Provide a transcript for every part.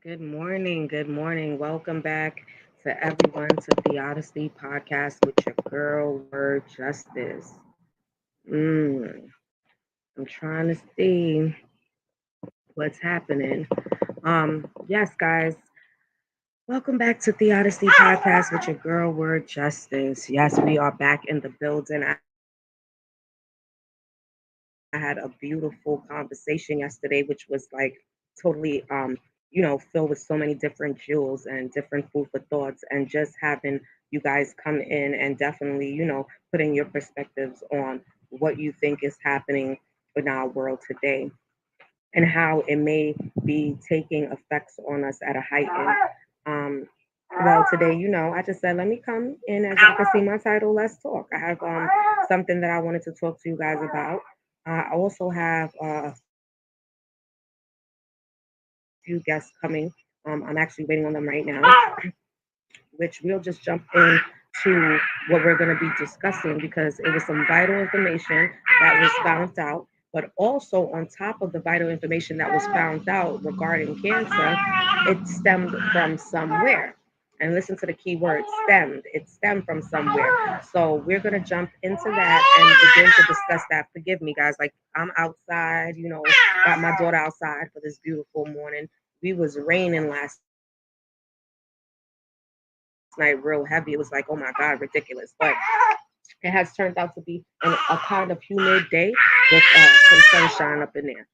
Good morning. Good morning. Welcome back to everyone to the Odyssey podcast with your girl, Word Justice. I'm trying to see what's happening. Yes, guys, welcome back to the Odyssey podcast with your girl, Word Justice. Yes, we are back in the building. I had a beautiful conversation yesterday, which was like totally, filled with so many different jewels and different food for thoughts, and just having you guys come in and definitely, putting your perspectives on what you think is happening in our world today and how it may be taking effects on us at a heightened. Um, well, today, I just said, let me come in as I can see my title, Let's Talk. I have something that I wanted to talk to you guys about. I also have a few guests coming. I'm actually waiting on them right now, which we'll just jump into what we're going to be discussing because it was some vital information that was found out. But also, on top of the vital information that was found out regarding cancer, it stemmed from somewhere. And listen to the key word stemmed. It stemmed from somewhere. So we're going to jump into that and begin to discuss that. Forgive me, guys. Like, I'm outside, got my daughter outside for this beautiful morning. We was raining last night real heavy. It was like, oh my God, ridiculous. But it has turned out to be a kind of humid day with some sunshine up in there.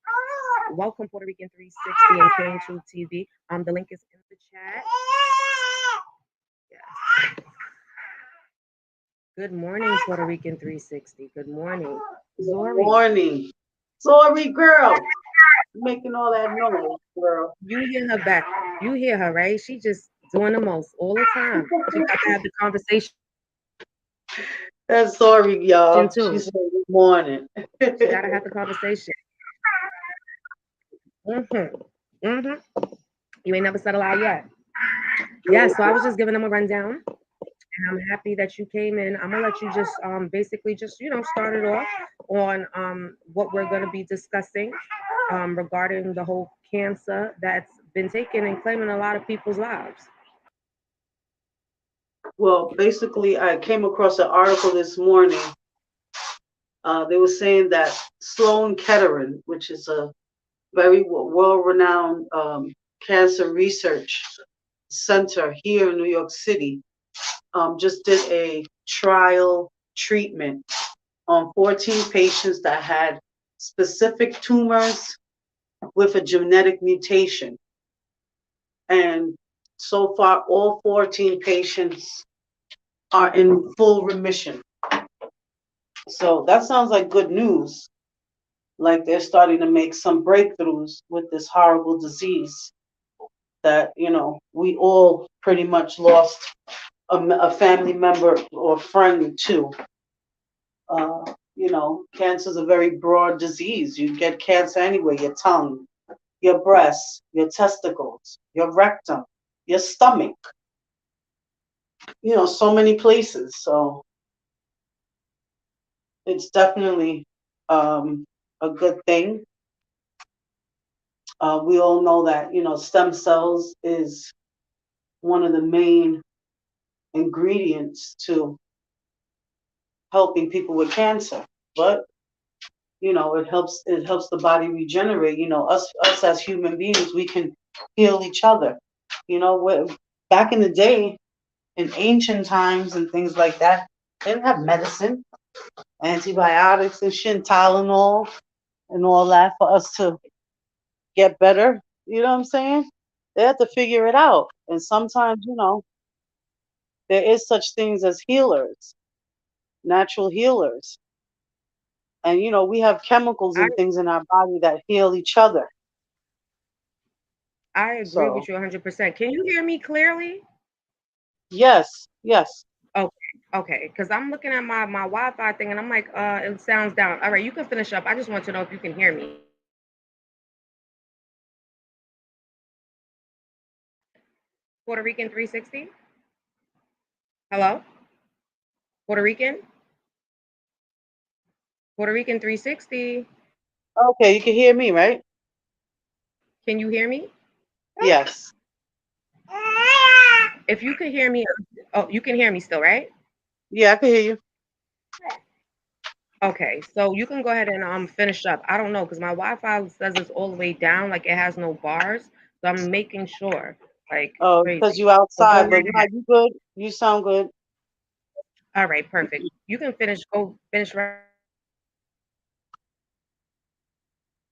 Welcome, Puerto Rican 360 and King Truth TV. The link is in the chat. Yes. Good morning, Puerto Rican 360. Good morning. Good Zori, morning. Sorry, girl. Making all that noise, girl. you hear her back. You hear her, right? She just doing the most all the time. She got to have the conversation too. That's sorry, She got to y'all. have the She said good conversation. morning. Mm-hmm. Mm-hmm. You ain't never said a lie yet. Yeah, so I was just giving them a rundown. And I'm happy that you came in. I'm gonna let you just basically just start it off on what we're gonna be discussing regarding the whole cancer that's been taking and claiming a lot of people's lives. Well, basically, I came across an article this morning. They were saying that Sloan Kettering, which is a very well-renowned cancer research center here in New York City, just did a trial treatment on 14 patients that had specific tumors with a genetic mutation. And so far, all 14 patients are in full remission. So that sounds like good news. Like they're starting to make some breakthroughs with this horrible disease that, we all pretty much lost a family member or friend to. Cancer is a very broad disease. You get cancer anywhere, your tongue, your breasts, your testicles, your rectum, your stomach, so many places. So it's definitely a good thing. We all know that, stem cells is one of the main ingredients to helping people with cancer. But, it helps the body regenerate. Us as human beings, we can heal each other. Back in the day, in ancient times and things like that, they didn't have medicine, antibiotics and shit, Tylenol and all that for us to get better. You know what I'm saying? They have to figure it out. And sometimes, there is such things as healers, natural healers. And we have chemicals I and things in our body that heal each other. I agree So with you 100%. Can you hear me clearly? yes, yes. Okay, okay. Because I'm looking at my Wi-Fi thing and I'm like, it sounds down. All right, you can finish up. I just want to know if you can hear me. Puerto Rican 360. Hello, Puerto Rican. Puerto Rican 360. Okay, you can hear me, right? Can you hear me? Yes. If you could hear me, oh, you can hear me still, right? Yeah, I can hear you. Okay, so you can go ahead and finish up. I don't know because my Wi-Fi says it's all the way down, like it has no bars. So I'm making sure, like it's Oh, because crazy. you So go outside, but right no, ahead. you good. You sound good. All right, perfect. You can finish. Go finish right.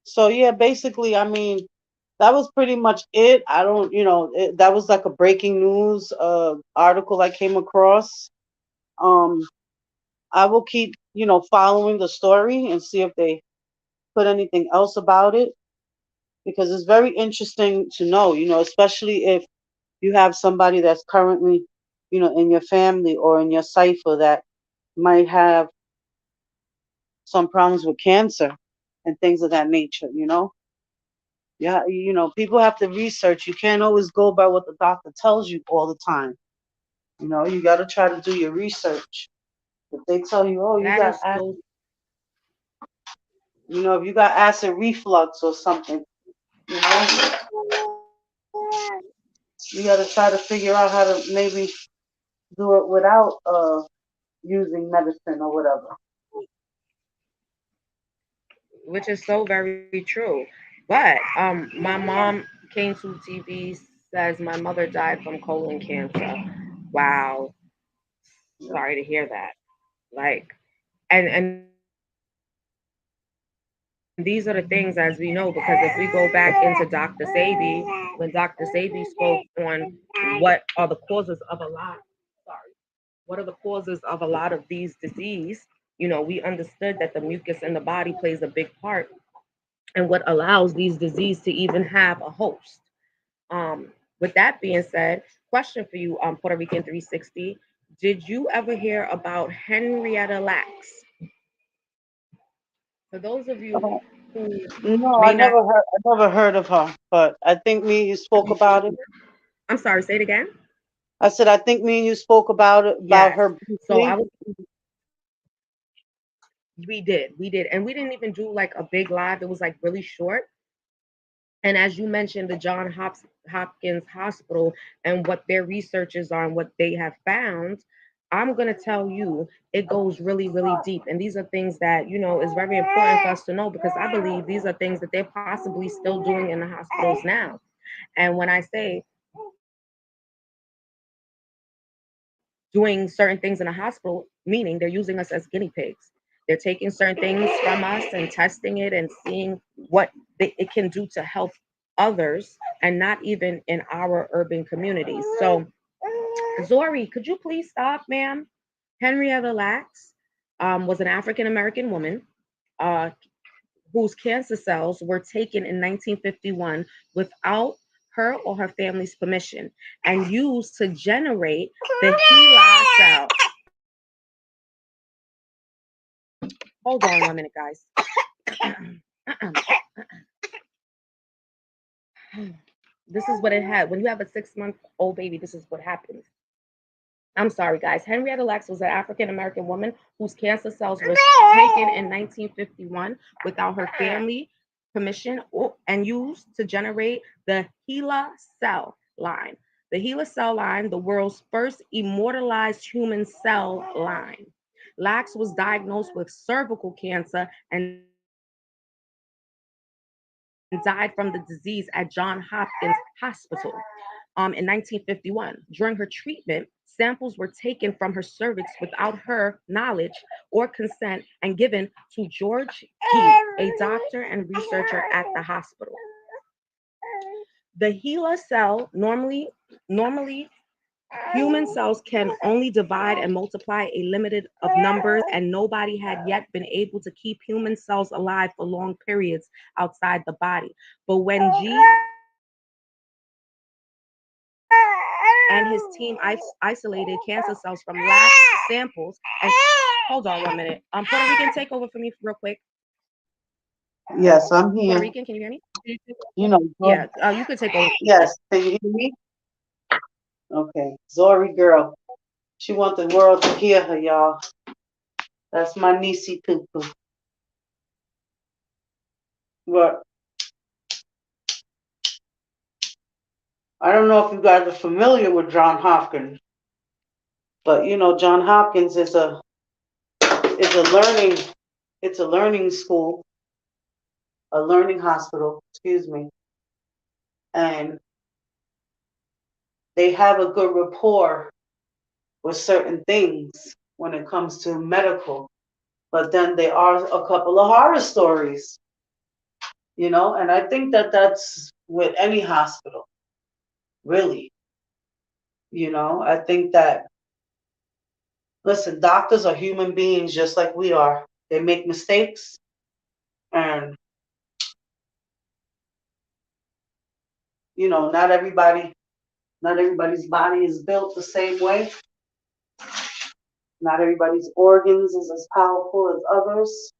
So yeah, basically, I mean, that was pretty much it. I don't, that was like a breaking news article I came across. Um, I will keep, following the story and see if they put anything else about it because it's very interesting to know, especially if you have somebody that's currently, in your family or in your cipher that might have some problems with cancer and things of that nature. Yeah, people have to research. You can't always go by what the doctor tells you all the time. You got to try to do your research. If they tell you, oh, That is so. if you got acid reflux or something, you know, you got to try to figure out how to maybe do it without using medicine or whatever. Which is so very true. But my mom came to TV says my mother died from colon cancer. Wow, Yeah. sorry to hear that. Like, and these are the things as we know because if we go back into Dr. Sabi, when Dr. Sabi spoke on what are the causes of a lot, sorry, what are the causes of a lot of these disease, we understood that the mucus in the body plays a big part and what allows these disease to even have a host. With that being said, question for you, Puerto Rican 360. Did you ever hear about Henrietta Lacks? For those of you Uh, who no, may not, I never heard of her, but I think me and you spoke about it. I'm sorry, say it again. I said I think me and you spoke about it, about Yes. her So briefly. we did, and we didn't even do like a big live. It was like really short. And as you mentioned, the Hopkins Hospital and what their researches are and what they have found, I'm going to tell you it goes really, really deep. And these are things that, is very important for us to know because I believe these are things that they're possibly still doing in the hospitals now. And when I say doing certain things in a hospital, meaning they're using us as guinea pigs. They're taking certain things from us and testing it and seeing what it can do to help others and not even in our urban communities. So, Zori, could you please stop, ma'am? Henrietta Lacks was an African American woman uh, whose cancer cells were taken in 1951 without her or her family's permission and used to generate the HeLa cell. Hold on 1 minute, guys. This is what it had. When you have a 6-month-old baby, this is what happens. I'm sorry, guys. Henrietta Lacks was an African American woman whose cancer cells were taken in 1951 without her family permission and used to generate the HeLa cell line. The HeLa cell line, the world's first immortalized human cell line. Lacks was diagnosed with cervical cancer and died from the disease at Johns Hopkins Hospital in 1951. During her treatment, samples were taken from her cervix without her knowledge or consent and given to George Heath, a doctor and researcher at the hospital. The HeLa cell normally human cells can only divide and multiply a limited of numbers, and nobody had yet been able to keep human cells alive for long periods outside the body. But when G and his team isolated cancer cells from lab samples, and hold on 1 minute. Puerto Rican, take over for me real quick. Yes, I'm Puerto here. Rican, can you hear me? Zori. Yeah, you could take over. Yes, can you hear me? Okay, Zori girl. She want the world to hear her, y'all. That's my niecey poo poo. But I don't know if you guys are familiar with John Hopkins, but you know, John Hopkins is a learning it's a learning school, a learning hospital, excuse me, and they have a good rapport with certain things when it comes to medical. But then there are a couple of horror stories, you know, and I think that that's with any hospital, really. You know, I think that, listen, doctors are human beings just like we are. They make mistakes, and, you know, not everybody's body is built the same way. Not everybody's organs is as powerful as others.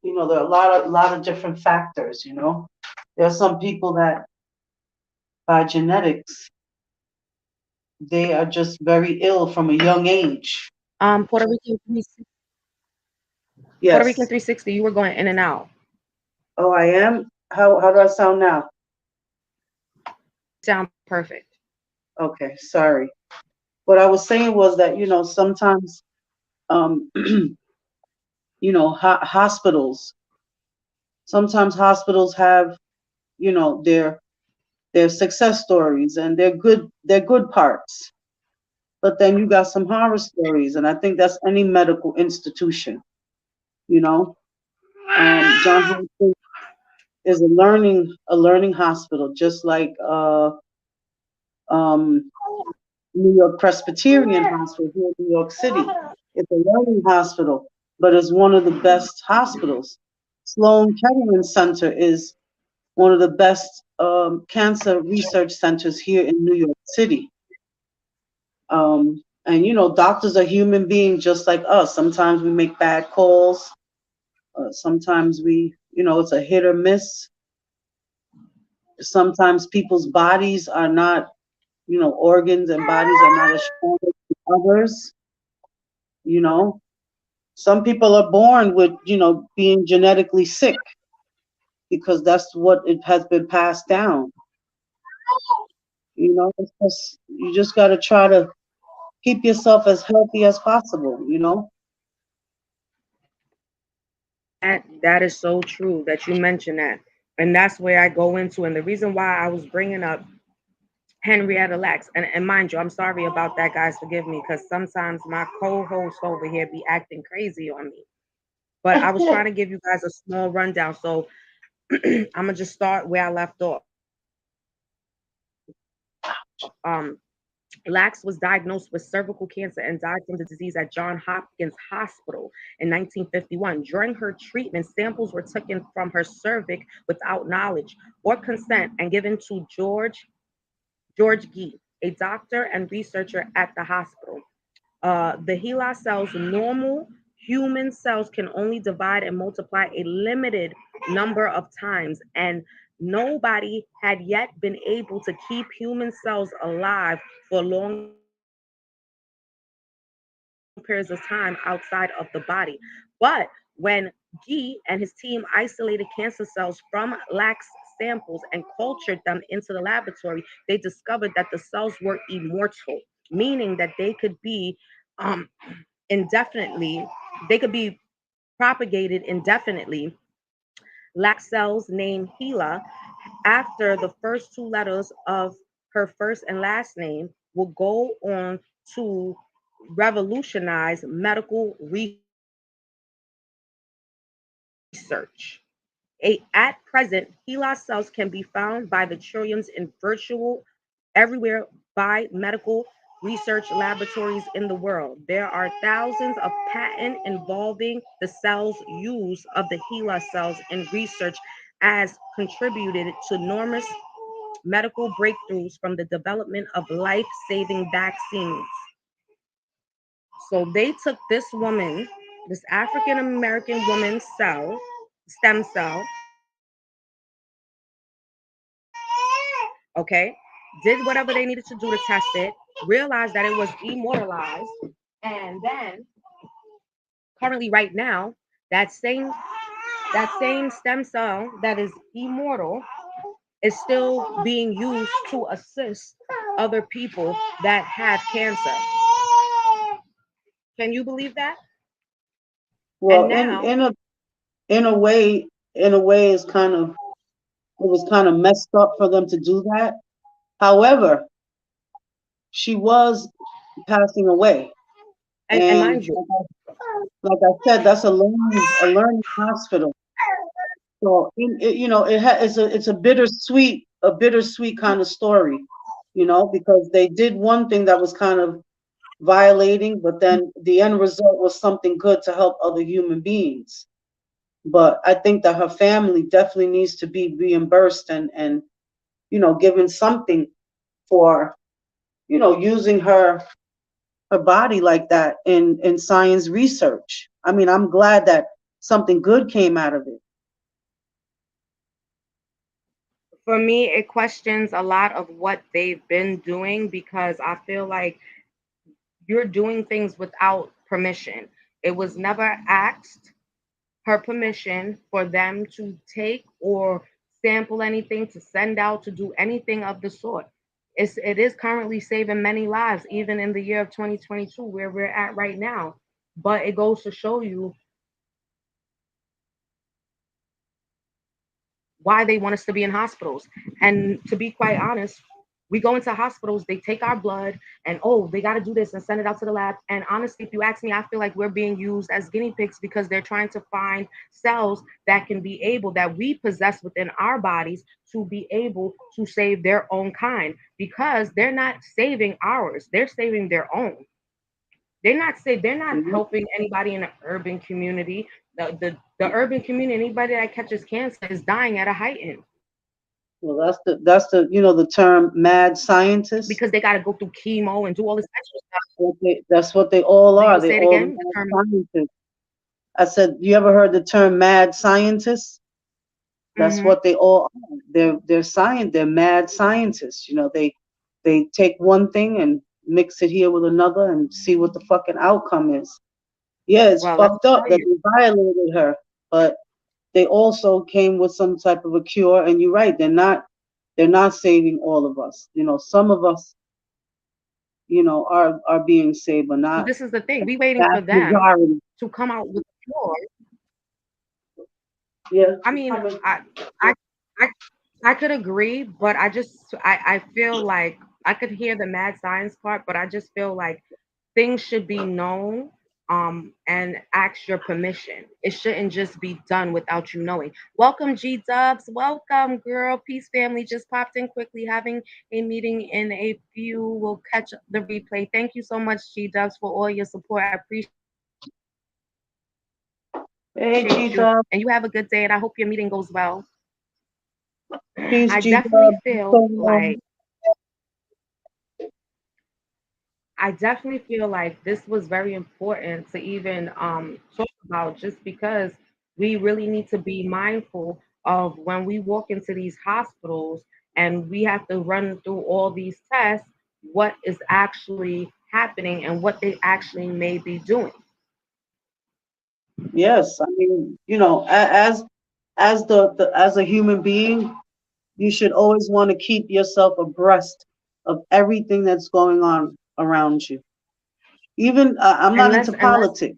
You know, there are a lot of different factors, you know. There are some people that by genetics, they are just very ill from a young age. Puerto Rican 360, Puerto Rican Yes. 360, you were going in and out. Oh, I am. How do I sound now? Sound perfect. Okay, sorry. What I was saying was that, you know, sometimes you know, hospitals have, you know, their success stories and their good parts. But then you got some horror stories, and I think that's any medical institution, you know. John Hopkins is a learning hospital, just like um, New York Presbyterian Hospital here in New York City. It's a learning hospital, but it's one of the best hospitals. Sloan Kettering Center is one of the best cancer research centers here in New York City. And you know, doctors are human beings just like us. Sometimes we make bad calls. Sometimes you know, it's a hit or miss. Sometimes people's bodies are not, you know, organs and bodies are not as strong as others. You know, some people are born with, you know, being genetically sick because that's what it has been passed down. You know, you just got to try to keep yourself as healthy as possible. You know. That is so true that you mentioned that. And that's where I go into. And the reason why I was bringing up Henrietta Lacks, and mind you, I'm sorry about that, guys. Forgive me, because sometimes my co-host over here be acting crazy on me. But I was trying to give you guys a small rundown. So I'm gonna just start where I left off. Um, Lax was diagnosed with cervical cancer and died from the disease at Johns Hopkins Hospital in 1951. During her treatment, samples were taken from her cervix without knowledge or consent and given to George Gee, a doctor and researcher at the hospital. The HeLa cells, normal human cells, can only divide and multiply a limited number of times, and nobody had yet been able to keep human cells alive for long periods of time outside of the body. But when Gee and his team isolated cancer cells from lax samples and cultured them into the laboratory, they discovered that the cells were immortal, meaning that um, indefinitely, they could be propagated indefinitely. Lax cells named HeLa after the first two letters of her first and last name will go on to revolutionize medical research. At present, HeLa cells can be found by the trillions in virtual everywhere by medical research laboratories in the world. There are thousands of patents involving the cells use of the HeLa cells in research as contributed to enormous medical breakthroughs from the development of life-saving vaccines. So they took this woman, this African American woman's stem cell, okay, did whatever they needed to do to test it, realized that it was immortalized, and then currently right now, that same stem cell that is immortal is still being used to assist other people that have cancer. Can you believe that? Well, And now, in a way, it's kind of, it was kind of messed up for them to do that. However, she was passing away, and and mind you, like I said, that's a learning hospital. So it's a bittersweet kind of story, because they did one thing that was kind of violating, but then the end result was something good to help other human beings. But I think that her family definitely needs to be reimbursed and given something for using her body like that in science research. I mean, I'm glad that something good came out of it. for me, it questions a lot of what they've been doing because I feel like you're doing things without permission. It was never asked her permission for them to take or sample anything, to send out, to do anything of the sort. It is currently saving many lives, even in the year of 2022, where we're at right now. But it goes to show you why they want us to be in hospitals. And to be quite honest, we go into hospitals, they take our blood, and oh, they got to do this and send it out to the lab. And honestly, if you ask me, I feel like we're being used as guinea pigs because they're trying to find cells that can be able, that we possess within our bodies to be able to save their own kind because they're not saving ours, they're saving their own. They're not Mhm. helping anybody in the urban community. The urban community, anybody that catches cancer is dying at a heightened Well, the term mad scientist. because they got to go through chemo and do all this extra stuff. That's what they all Do are. you They say it all again? mad scientists. I said, you ever heard the term mad scientists? That's Mm-hmm. what they all are. They're mad scientists. They take one thing and mix it here with another and see what the fucking outcome is. Yeah, it's Well, let me fucked up tell that you. they violated her, but they also came with some type of a cure. And you're right, they're not saving all of us. Some of us, are being saved, but Well, not this is the thing. We waiting for vast them majority. to come out with a cure. Yeah, I it's mean, coming. I, I, I could agree, but I feel like I could hear the mad science part, but I just feel like things should be known and ask your permission. It shouldn't just be done without you knowing. Welcome, G Dubs. Welcome, girl. Peace family just popped in quickly, having a meeting in a few. We'll catch the replay. Thank you so much, G Dubs, for all your support. I appreciate Hey, G you. Dub. And you have a good day, and I hope your meeting goes well. Peace, I G definitely Dub. feel So, like I definitely feel like this was very important to even talk about just because we really need to be mindful of when we walk into these hospitals and we have to run through all these tests, what is actually happening and what they actually may be doing. yes, I mean, as a human being, you should always want to keep yourself abreast of everything that's going on around you. Even I'm not into Unless politics,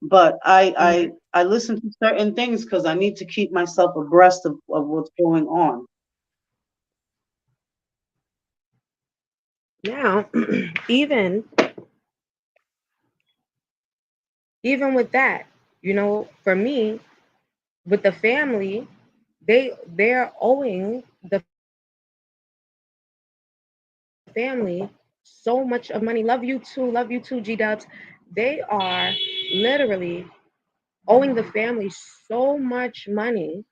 but I mhm. I I listen to certain things because I need to keep myself abreast of what's going on. Now, even even with that, for me, with the family, they're owing the family so much of money. Love you too, G Dubs. They are literally owing the family so much money,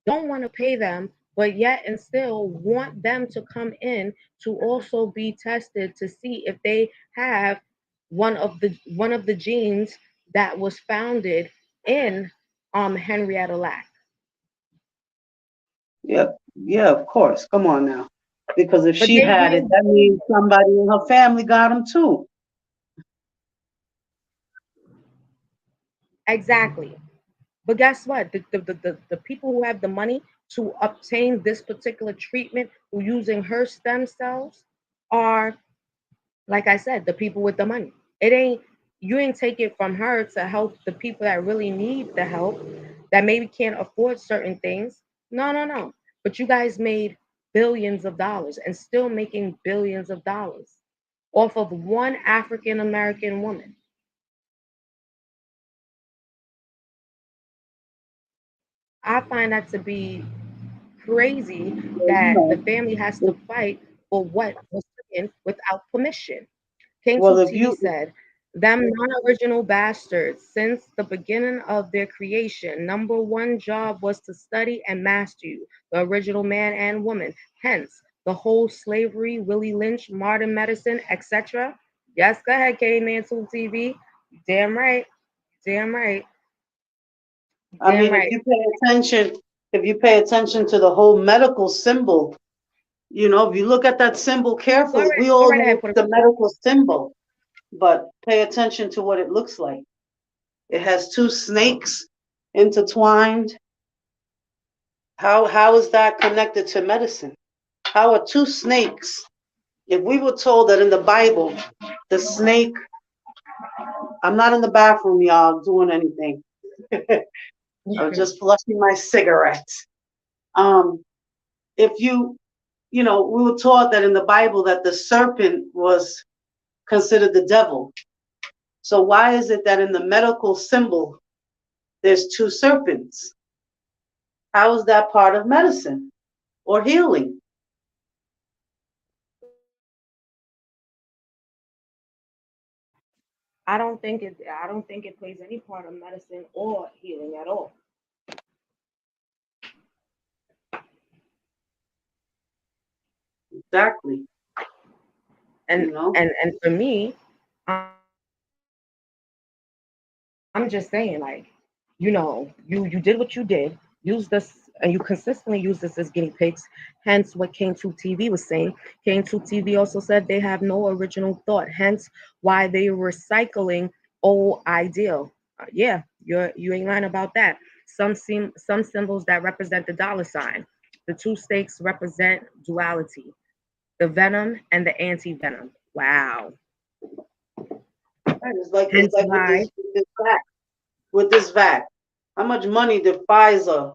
don't want to pay them, but yet and still want them to come in to also be tested to see if they have one of the genes that was founded in Henrietta Lack. Yeah, yeah, of course. Come on now, because if But she they had it, being that means somebody in her family got them too. exactly. But guess what? The people who have the money to obtain this particular treatment who using her stem cells are, like I said, the people with the money. It ain't, you ain't take it from her to help the people that really need the help, that maybe can't afford certain things. No, no, no. But you guys made billions of dollars and still making billions of dollars off of one African American woman. I find that to be crazy Well, that the family has to fight for what was taken without permission. King well, Tube if TV you, said, them non-original bastards, since the beginning of their creation, number one job was to study and master you, the original man and woman. Hence, the whole slavery, Willie Lynch, modern medicine, etc. Yes, go ahead, K-Man Tube TV. Damn right. Damn right. I Damn mean, right. if you pay attention to the whole medical symbol, if you look at that symbol carefully, we Go all right ahead, know Puerto the Rico. medical symbol, but pay attention to what it looks like. It has two snakes intertwined. How is that connected to medicine? How are two snakes? If we were told that in the Bible, the snake, I'm not in the bathroom, y'all, doing anything. I'm just flushing my cigarette. Um, if we were taught that in the Bible that the serpent was considered the devil. So why is it that in the medical symbol there's two serpents? How is that part of medicine or healing? I don't think it plays any part of medicine or healing at all. Exactly. And You know, and for me, I'm just saying, like, you did what you did, use this, and you consistently use this as guinea pigs. Hence, what Kane 2 TV was saying. Kane 2 TV also said they have no original thought. Hence, why they are recycling old ideal. Yeah, you ain't lying about that. Some symbols that represent the dollar sign. The two stakes represent duality, the venom and the anti-venom. Wow. right, it's Hence like with why this vac. How much money did Pfizer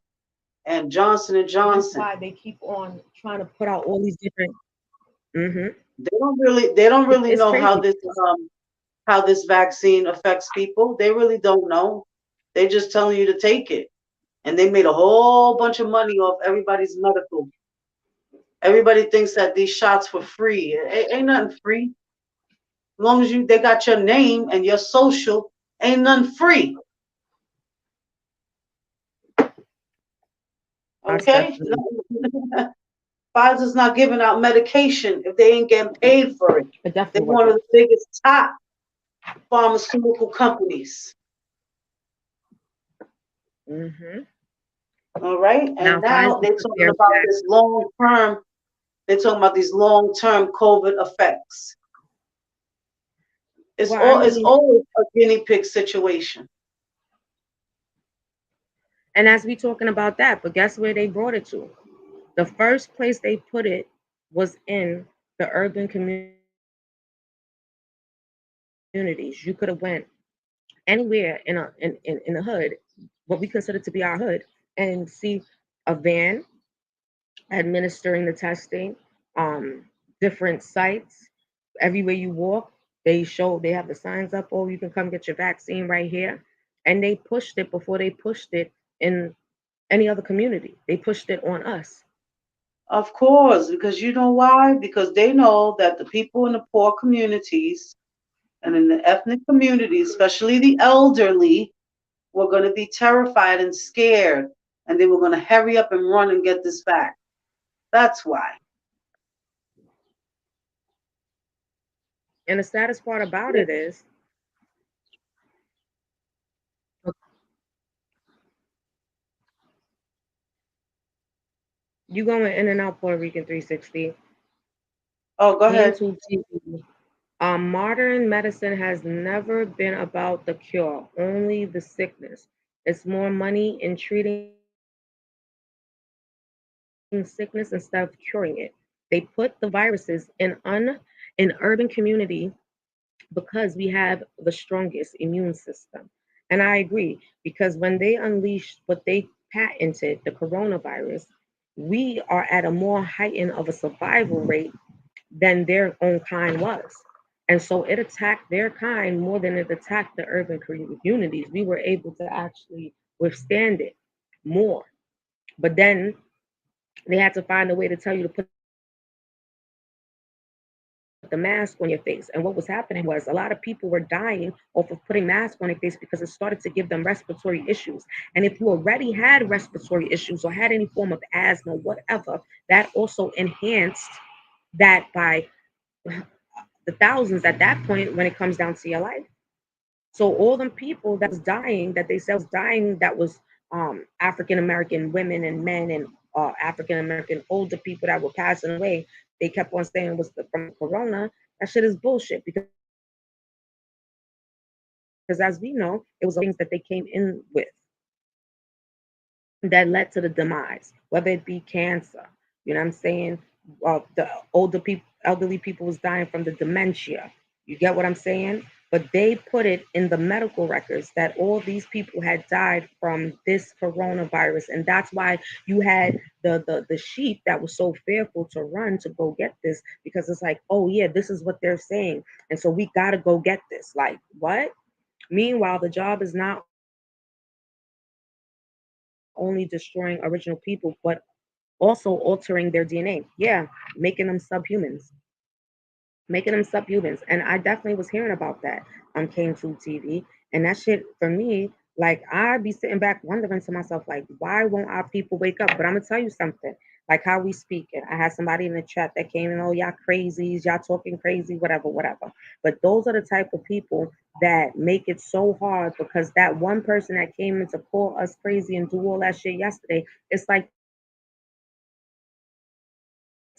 and Johnson and hence Johnson? why they keep on trying to put out all these different. Hmm. They don't really It's know crazy. how this vaccine affects people. They really don't know. They're just telling you to take it. And they made a whole bunch of money off everybody's medical. Everybody thinks that these shots were free. It ain't nothing free. As long as they got your name and your social, ain't nothing free. Most Okay? definitely. Pfizer's not giving out medication if they ain't getting paid for it. It They're definitely one of wasn't. the biggest top pharmaceutical companies. Hmm. All right? And Now now Pfizer they're put talking their about back. this long term, they're talking about these long term COVID effects. Well, I It's mean, always a guinea pig situation. and as we talking about that, but guess where they brought it to? The first place they put it was in the urban communities. You could have went anywhere in the hood, what we consider to be our hood, and see a van administering the testing, um, different sites. Everywhere you walk, they have the signs up, oh, you can come get your vaccine right here. And they pushed it before they pushed it in any other community. They pushed it on us. Of course, because you know why? Because they know that the people in the poor communities and in the ethnic communities, especially the elderly, were going to be terrified and scared, and they were going to hurry up and run and get this back. That's why. And the saddest part about it is you going in and out Puerto Rican 360. Oh, go Came ahead. to TV. Modern medicine has never been about the cure, only the sickness. It's more money in treating sickness instead of curing it. They put the viruses in urban community because we have the strongest immune system. And I agree, because when they unleashed what they patented, the coronavirus, we are at a more heightened of a survival rate than their own kind was. And so it attacked their kind more than it attacked the urban communities. We were able to actually withstand it more. But then they had to find a way to tell you to put the mask on your face. And what was happening was a lot of people were dying off of putting masks on their face because it started to give them respiratory issues. And if you already had respiratory issues or had any form of asthma, whatever, that also enhanced that by the thousands at that point when it comes down to your life. So all them people that was dying, that they said was dying, that was African American women and men and African American older people that were passing away. They kept on saying it was from Corona. That shit is bullshit because as we know, it was things that they came in with that led to the demise, whether it be cancer. You know what I'm saying? The elderly people was dying from the dementia. You get what I'm saying? But they put it in the medical records that all these people had died from this coronavirus, and that's why you had the sheep that was so fearful to run to go get this because it's like, oh yeah, this is what they're saying, and so we gotta go get this. Like what? Meanwhile, the job is not only destroying original people, but also altering their DNA. Yeah, making them subhumans, making them subhumans. And I definitely was hearing about that on Kane Tube TV. And that shit for me, like I'd be sitting back wondering to myself, like, why won't our people wake up? But I'm gonna tell you something, like how we speak. And I had somebody in the chat that came in, oh, y'all crazies, y'all talking crazy, whatever, whatever. But those are the type of people that make it so hard because that one person that came in to call us crazy and do all that shit yesterday, it's like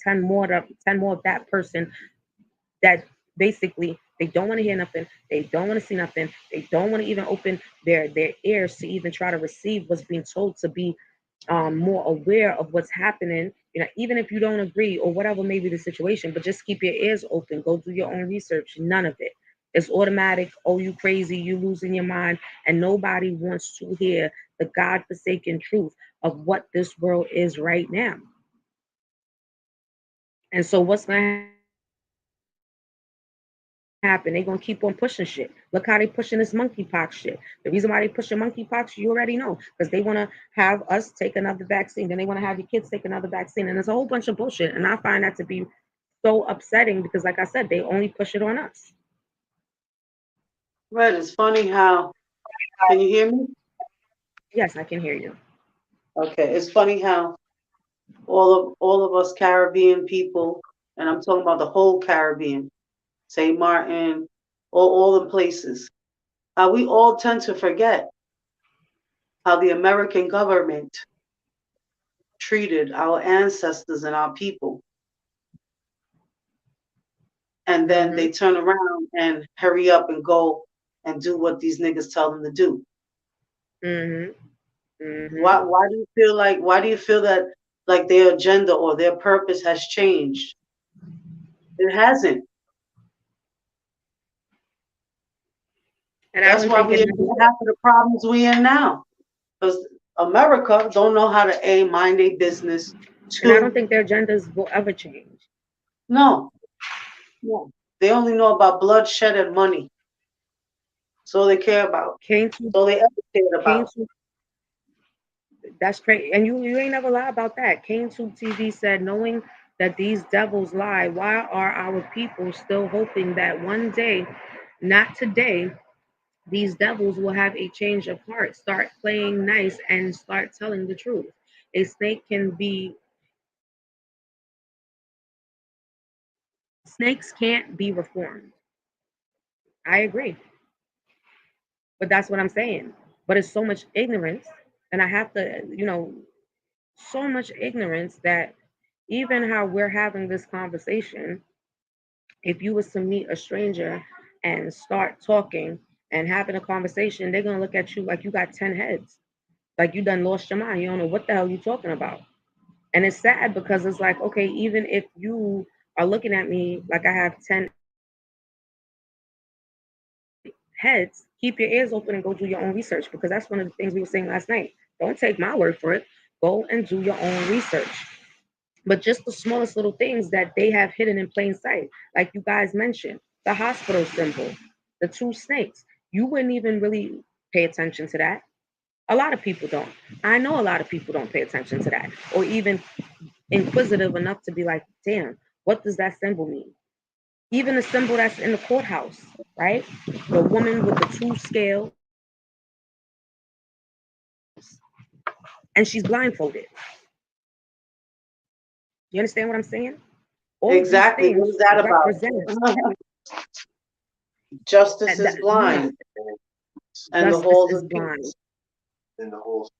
10 more of that person that basically they don't want to hear nothing, they don't want to see nothing, they don't want to even open their ears to even try to receive what's being told, to be more aware of what's happening. You know, even if you don't agree or whatever may be the situation, but just keep your ears open, go do your own research. None of it. It's automatic. Oh, you crazy, you losing your mind, and nobody wants to hear the God-forsaken truth of what this world is right now. And so, what's going to happen? They're gonna keep on pushing shit. Look how they pushing this monkeypox shit. The reason why they pushing monkeypox, you already know, because they want to have us take another vaccine. Then they want to have your kids take another vaccine, and there's a whole bunch of bullshit. And I find that to be so upsetting because, like I said, they only push it on us. Right. It's funny how, can you hear me? Yes, I can hear you. Okay. It's funny how all of us Caribbean people, and I'm talking about the whole Caribbean, St. Martin, all the places, how we all tend to forget how the American government treated our ancestors and our people. And then they turn around and hurry up and go and do what these niggas tell them to do. Mm-hmm. Mm-hmm. Why do you feel that like their agenda or their purpose has changed? It hasn't. And I That's don't why think we it in never half of the problems we in now. Because America don't know how to A, mind their business. and I don't Two, think their agendas will ever change. no, no. They only know about bloodshed and money. So they care about. Came to So they ever cared came about. to That's crazy. And you ain't never lie about that. Kane Tube TV said, knowing that these devils lie, why are our people still hoping that one day, not today, these devils will have a change of heart, start playing nice, and start telling the truth? A snake can be Snakes can't be reformed. I agree. But that's what I'm saying. But it's so much ignorance, and I have to, so much ignorance that even how we're having this conversation, if you was to meet a stranger and start talking and having a conversation, they're gonna look at you like you got 10 heads, like you done lost your mind. You don't know what the hell you talking about. And it's sad because it's like, okay, even if you are looking at me like I have 10 heads, keep your ears open and go do your own research, because that's one of the things we were saying last night. Don't take my word for it. Go and do your own research. But just the smallest little things that they have hidden in plain sight, like you guys mentioned, the hospital symbol, the two snakes. You wouldn't even really pay attention to that. A lot of people don't. I know a lot of people don't pay attention to that, or even inquisitive enough to be like, damn, what does that symbol mean? Even the symbol that's in the courthouse, right? The woman with the two scales, and she's blindfolded. You understand what I'm saying? All these Exactly. What things is that about? represent Justice that, is yeah, blind, and the justice halls is of peace. blind,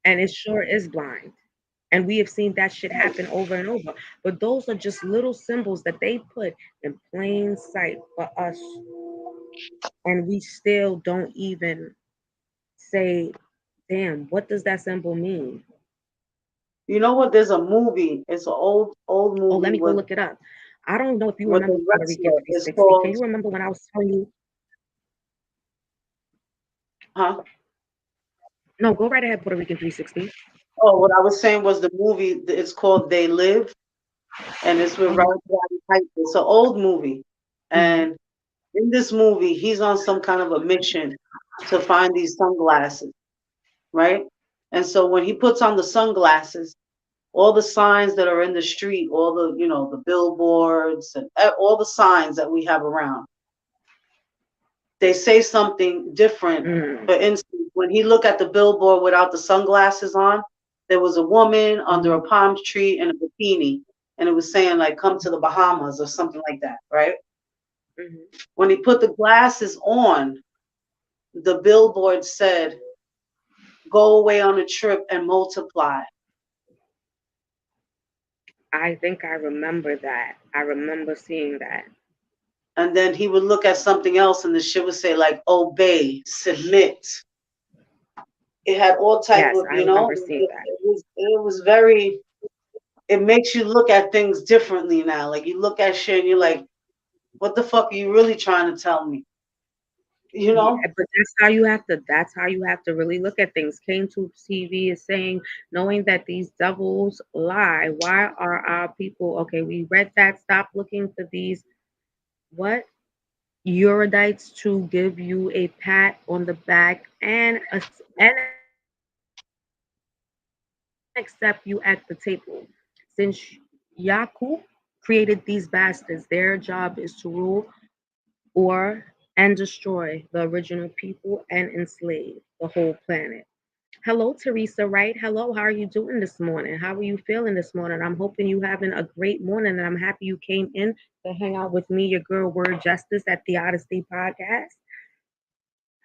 and it sure is blind. And we have seen that shit happen over and over. But those are just little symbols that they put in plain sight for us, and we still don't even say, damn, what does that symbol mean? You know what? There's a movie. It's an old Oh, let movie me go look it up. I don't know if you with remember a Puerto Rican wrestler. It's 360. Can called, you remember when I was telling you? huh? No, go right ahead, Puerto Rican 360. Oh, what I was saying was the movie. It's called They Live, and it's with Uh-huh. Robert Piper. It's an old movie, Hmm. and in this movie, he's on some kind of a mission to find these sunglasses, right? And so when he puts on the sunglasses, all the signs that are in the street, all the, the billboards and all the signs that we have around, they say something different. Mm. For instance, when he looked at the billboard without the sunglasses on, there was a woman under a Hmm. palm tree in a bikini, and it was saying like "Come to the Bahamas" or something like that, right? Hmm. When he put the glasses on, the billboard said, "Go away on a trip and multiply." I think I remember that. I remember seeing that. And then he would look at something else, and the shit would say like "Obey, submit." It had all type Yes, of, I remember seeing that. it was very. It makes you look at things differently now. Like you look at shit and you're like, what the fuck are you really trying to tell me? You Yeah, know? but that's how you have to really look at things. Kane Tubes TV is saying, knowing that these devils lie, why are our people okay? We read that. Stop looking for these what? Eurydites to give you a pat on the back and accept you at the table. Since Yaku created these bastards, their job is to rule or and destroy the original people and enslave the whole planet. Hello, Teresa Wright. Hello, how are you doing this morning? How are you feeling this morning? I'm hoping you having a great morning, and I'm happy you came in to hang out with me, your girl Word Justice, at the Odyssey Podcast.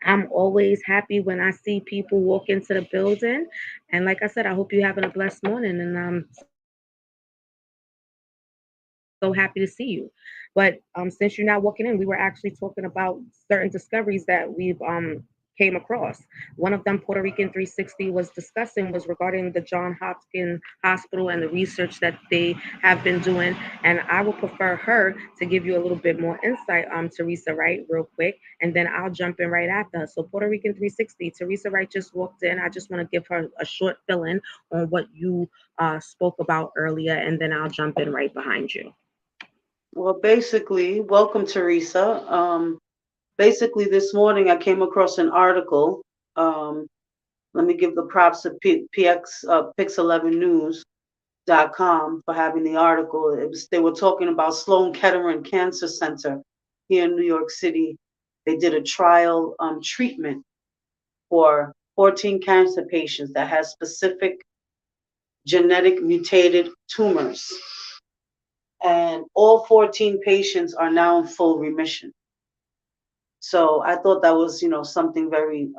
I'm always happy when I see people walk into the building. And like I said, I hope you're having a blessed morning, and I'm so happy to see you. But since you're not walking in, we were actually talking about certain discoveries that we've came across. One of them, Puerto Rican 360 was discussing, was regarding the John Hopkins Hospital and the research that they have been doing. And I would prefer her to give you a little bit more insight, Teresa Wright, real quick, and then I'll jump in right after her. So Puerto Rican 360, Teresa Wright just walked in. I just want to give her a short fill in on what you spoke about earlier, and then I'll jump in right behind you. Well, basically, welcome, Teresa. Basically, this morning I came across an article. Um, Let me give the props to Pix11news.com for having the article. They were talking about Sloan Kettering Cancer Center here in New York City. They did a trial treatment for 14 cancer patients that had specific genetic mutated tumors. And all 14 patients are now in full remission. So I thought that was, something very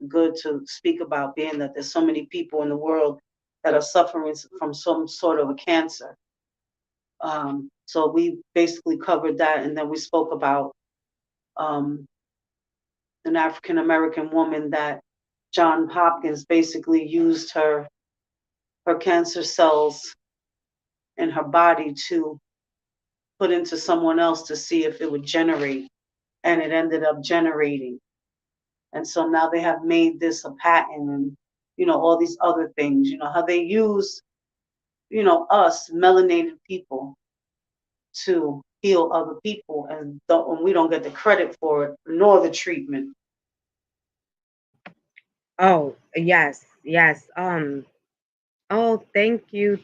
good to speak about, being that there's so many people in the world that are suffering from some sort of a cancer. So we basically covered that, and then we spoke about um, an African American woman that John Hopkins basically used her cancer cells in her body to put into someone else to see if it would generate, and it ended up generating. And so now they have made this a patent, and all these other things. How they use us melanated people to heal other people, and we don't get the credit for it nor the treatment. Oh, yes, yes. Oh, thank you,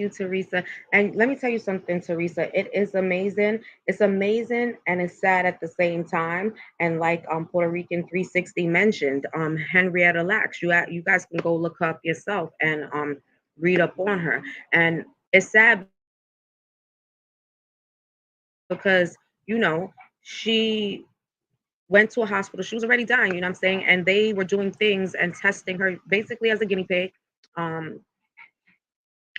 Teresa. And let me tell you something, Teresa. It is amazing. It's amazing and it's sad at the same time. And like Puerto Rican 360 mentioned, Henrietta Lacks. You guys can go look up yourself and read up on her. And it's sad because she went to a hospital. She was already dying, you know what I'm saying? And they were doing things and testing her basically as a guinea pig um,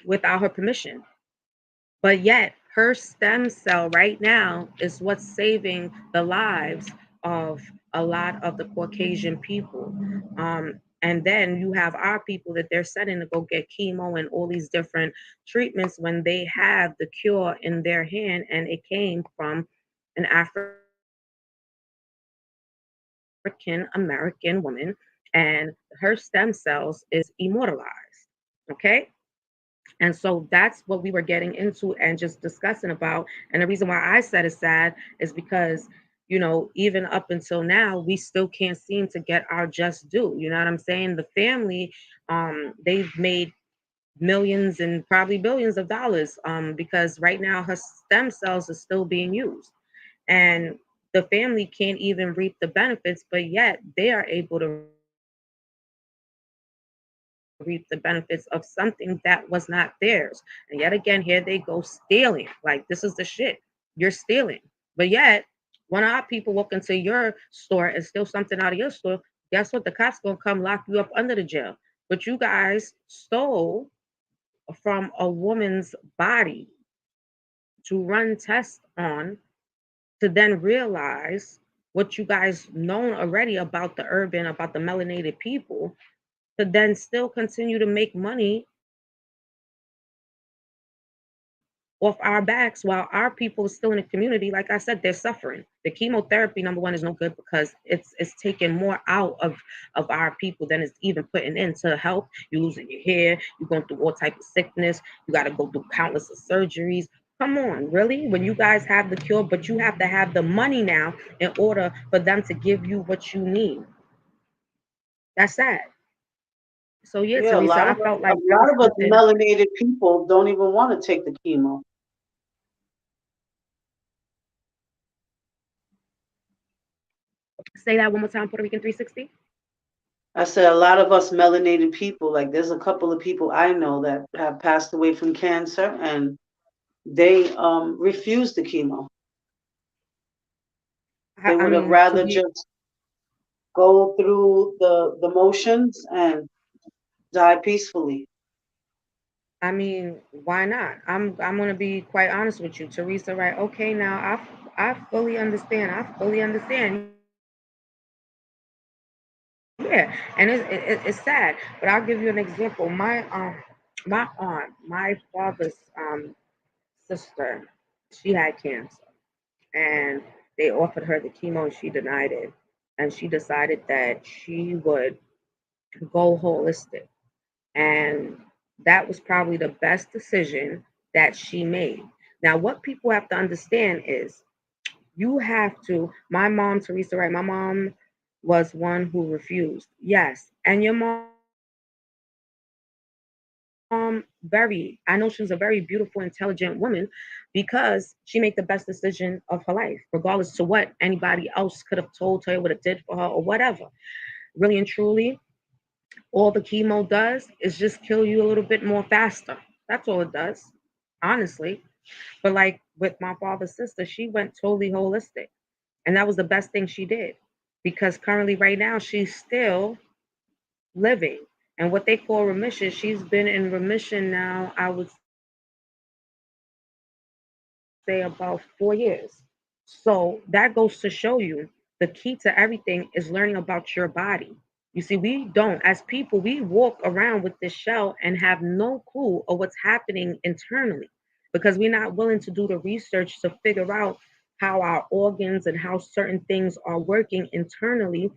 without her permission. But yet, her stem cell right now is what's saving the lives of a lot of the Caucasian people. And then you have our people that they're setting to go get chemo and all these different treatments when they have the cure in their hand and it came from an African American woman and her stem cells is immortalized. Okay. And so that's what we were getting into and just discussing about. And the reason why I said it's sad is because, even up until now, we still can't seem to get our just due. You know what I'm saying? The family, they've made millions and probably billions of dollars because right now her stem cells are still being used. And the family can't even reap the benefits, but yet they are able to reap the benefits of something that was not theirs. And yet again, here they go stealing. Like, this is the shit. You're stealing. But yet, when our people walk into your store and steal something out of your store, guess what? The cops gonna come lock you up under the jail. But you guys stole from a woman's body to run tests on to then realize what you guys known already about the urban, about the melanated people, to then still continue to make money off our backs while our people are still in the community. Like I said, they're suffering. The chemotherapy, number one, is no good because it's taking more out of our people than it's even putting into health. You're losing your hair, you're going through all type of sickness, you got to go through countless of surgeries. Come on, really? When you guys have the cure, but you have to have the money now in order for them to give you what you need. That's sad. So yeah, Yeah, Teresa, I felt a like that was lot of us something. melanated people don't even want to take the chemo. Say that one more time, Puerto Rican 360. I said a lot of us melanated people, like there's a couple of people I know that have passed away from cancer, and they refused the chemo. They I would have mean, to rather be just go through the motions and die peacefully. I mean, why not? I'm gonna be quite honest with you, Teresa. Right? Okay, now I fully understand. I fully understand. Yeah, and it's sad, but I'll give you an example. My aunt, my father's sister, she had cancer, and they offered her the chemo, and she denied it, and she decided that she would go holistic. And that was probably the best decision that she made. Now, what people have to understand is you have to, my mom, Teresa, right? My mom was one who refused. Yes. And your I know she was a very beautiful, intelligent woman because she made the best decision of her life, regardless to what anybody else could have told her, would have did for her, or whatever. Really and truly, all the chemo does is just kill you a little bit more faster. That's all it does, honestly. But like with my father's sister, she went totally holistic. And that was the best thing she did because currently, right now, she's still living. And what they call remission, she's been in remission now, I would say about 4 years. So that goes to show you the key to everything is learning about your body. You see, we don't, as people, we walk around with this shell and have no clue of what's happening internally. because we're not willing to do the research to figure out how our organs and how certain things are working internally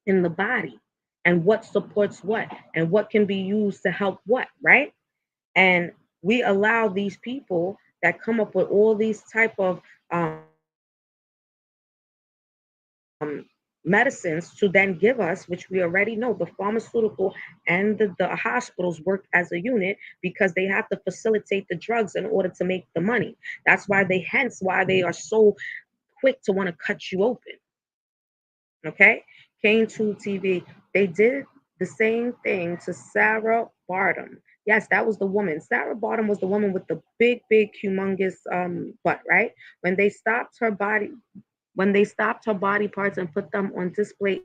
in the body and what supports what and what can be used to help what, right? And we allow these people that come up with all these type of medicines to then give us, which we already know the pharmaceutical and the hospitals work as a unit because they have to facilitate the drugs in order to make the money. That's why they, hence why they are so quick to want to cut you open. Okay? Kane Tube TV, they did the same thing to Sarah Bartum. Yes, that was the woman. Sarah Bartum was the woman with the big, big, humongous butt, right? When they stopped her body, when they stopped her body parts and put them on display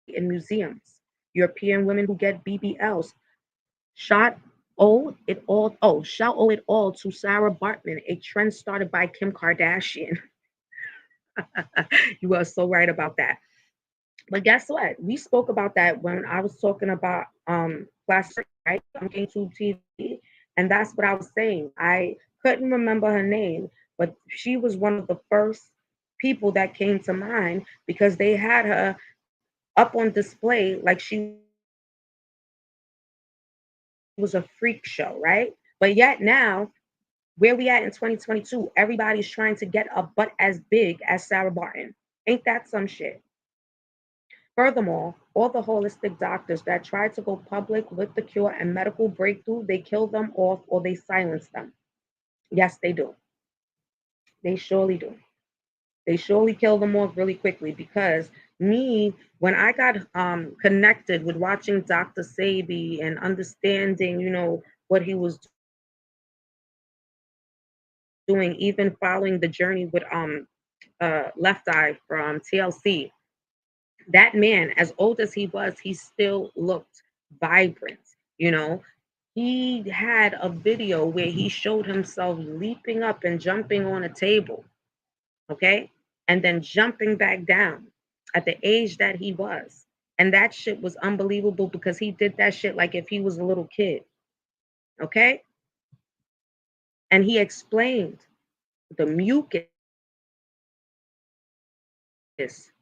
in museums. European women who get BBLs shot shall owe it all to Sarah Bartman, a trend started by Kim Kardashian. You are so right about that. But guess what? We spoke about that when I was talking about plastic, right? On YouTube TV. And that's what I was saying. I couldn't remember her name, but she was one of the first people that came to mind because they had her up on display like she was a freak show, right? But yet now, where we at in 2022, everybody's trying to get a butt as big as Sarah Barton. Ain't that some shit? Furthermore, all the holistic doctors that try to go public with the cure and medical breakthrough, they kill them off or they silence them. Yes, they do. They surely do. They surely kill them off really quickly because me, when I got connected with watching Dr. Sabi and understanding, what he was doing, even following the journey with Left Eye from TLC, that man, as old as he was, he still looked vibrant. You know, he had a video where he showed himself leaping up and jumping on a table, okay, and then jumping back down at the age that he was. And that shit was unbelievable because he did that shit like if he was a little kid, okay? And he explained the mucus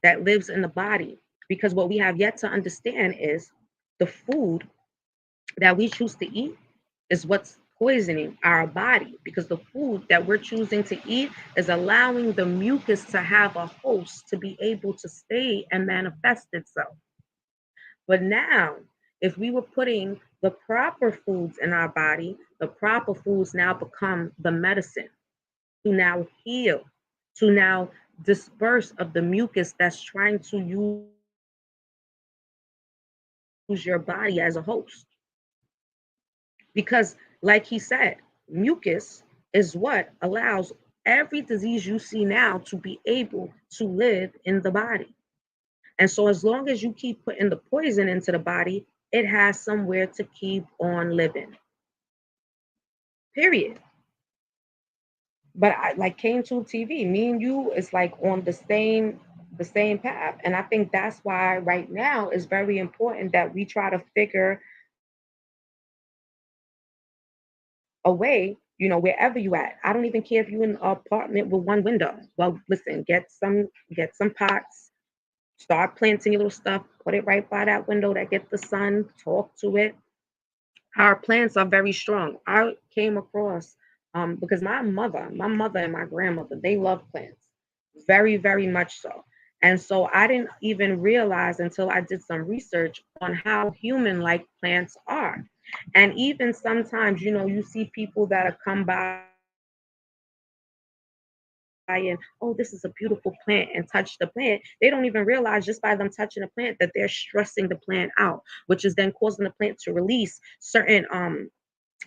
that lives in the body because what we have yet to understand is the food that we choose to eat is what's poisoning our body because the food that we're choosing to eat is allowing the mucus to have a host to be able to stay and manifest itself. But now, if we were putting the proper foods in our body, the proper foods now become the medicine to now heal, to now disperse of the mucus that's trying to use your body as a host. Because, like he said, mucus is what allows every disease you see now to be able to live in the body. And so, as long as you keep putting the poison into the body, it has somewhere to keep on living. Period. But I like Came to TV. Me and you is like on the same path, and I think that's why right now is very important that we try to figure a way, wherever you at. I don't even care if you're in an apartment with one window. Well, listen, get some pots, start planting your little stuff, put it right by that window that gets the sun, talk to it. Our plants are very strong. I came across because my mother and my grandmother, they love plants. Very, very much so. And so I didn't even realize until I did some research on how human like plants are. And even sometimes, you see people that have come by and, oh, this is a beautiful plant and touch the plant. They don't even realize just by them touching the plant that they're stressing the plant out, which is then causing the plant to release certain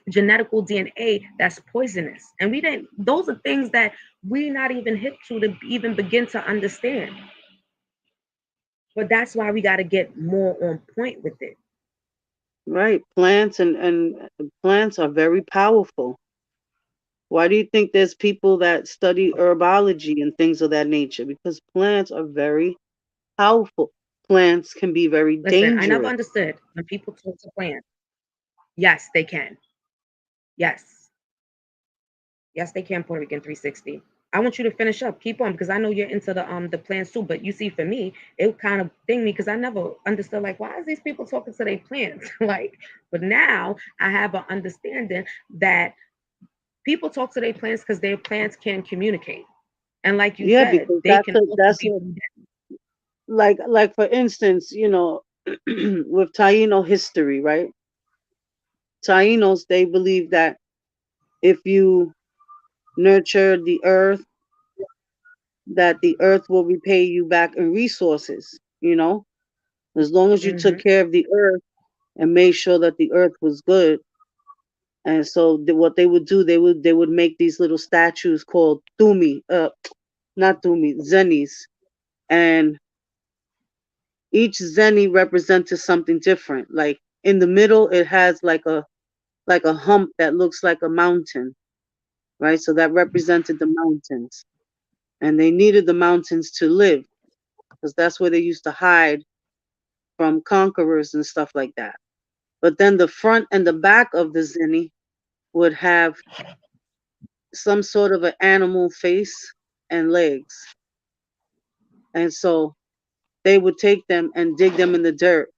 genetical DNA that's poisonous. And we didn't, those are things that we not even hip to even begin to understand. But that's why we got to get more on point with it. Right. Plants and plants are very powerful. Why do you think there's people that study herbology and things of that nature? Because plants are very powerful. Plants can be very Listen, I never dangerous. understood when people talk to plants. Yes, they can. Yes. Yes, they can Puerto Rican 360. I want you to finish up. Keep on because I know you're into the plants too. But you see, for me, it kind of thing me because I never understood like why is these people talking to their plants? Like, but now I have an understanding that people talk to their plants because their plants can communicate. And like you Yeah, said, because they can also that's be a like for instance, with Taino history, right? Tainos, they believe that if you nurture the earth, that the earth will repay you back in resources. As long as you took hmm care of the earth and made sure that the earth was good. And so what they would do, they would make these little statues called tumi, not tumi, zenis. And each zeni represented something different. Like in the middle, it has like a hump that looks like a mountain, right? So that represented the mountains. And they needed the mountains to live because that's where they used to hide from conquerors and stuff like that. But then the front and the back of the zeni would have some sort of an animal face and legs. And so they would take them and dig them in the dirt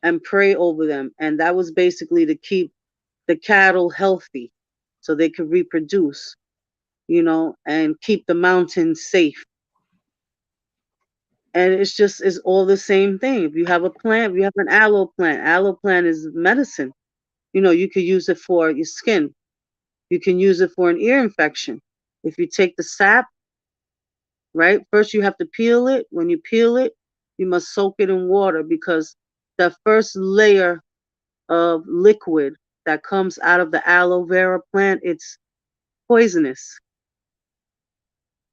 and pray over them. And that was basically to keep the cattle healthy so they could reproduce, and keep the mountains safe. And it's all the same thing. If you have a plant, if you have an aloe plant is medicine. You could use it for your skin. You can use it for an ear infection. If you take the sap, right? First you have to peel it. When you peel it, you must soak it in water because the first layer of liquid that comes out of the aloe vera plant, it's poisonous.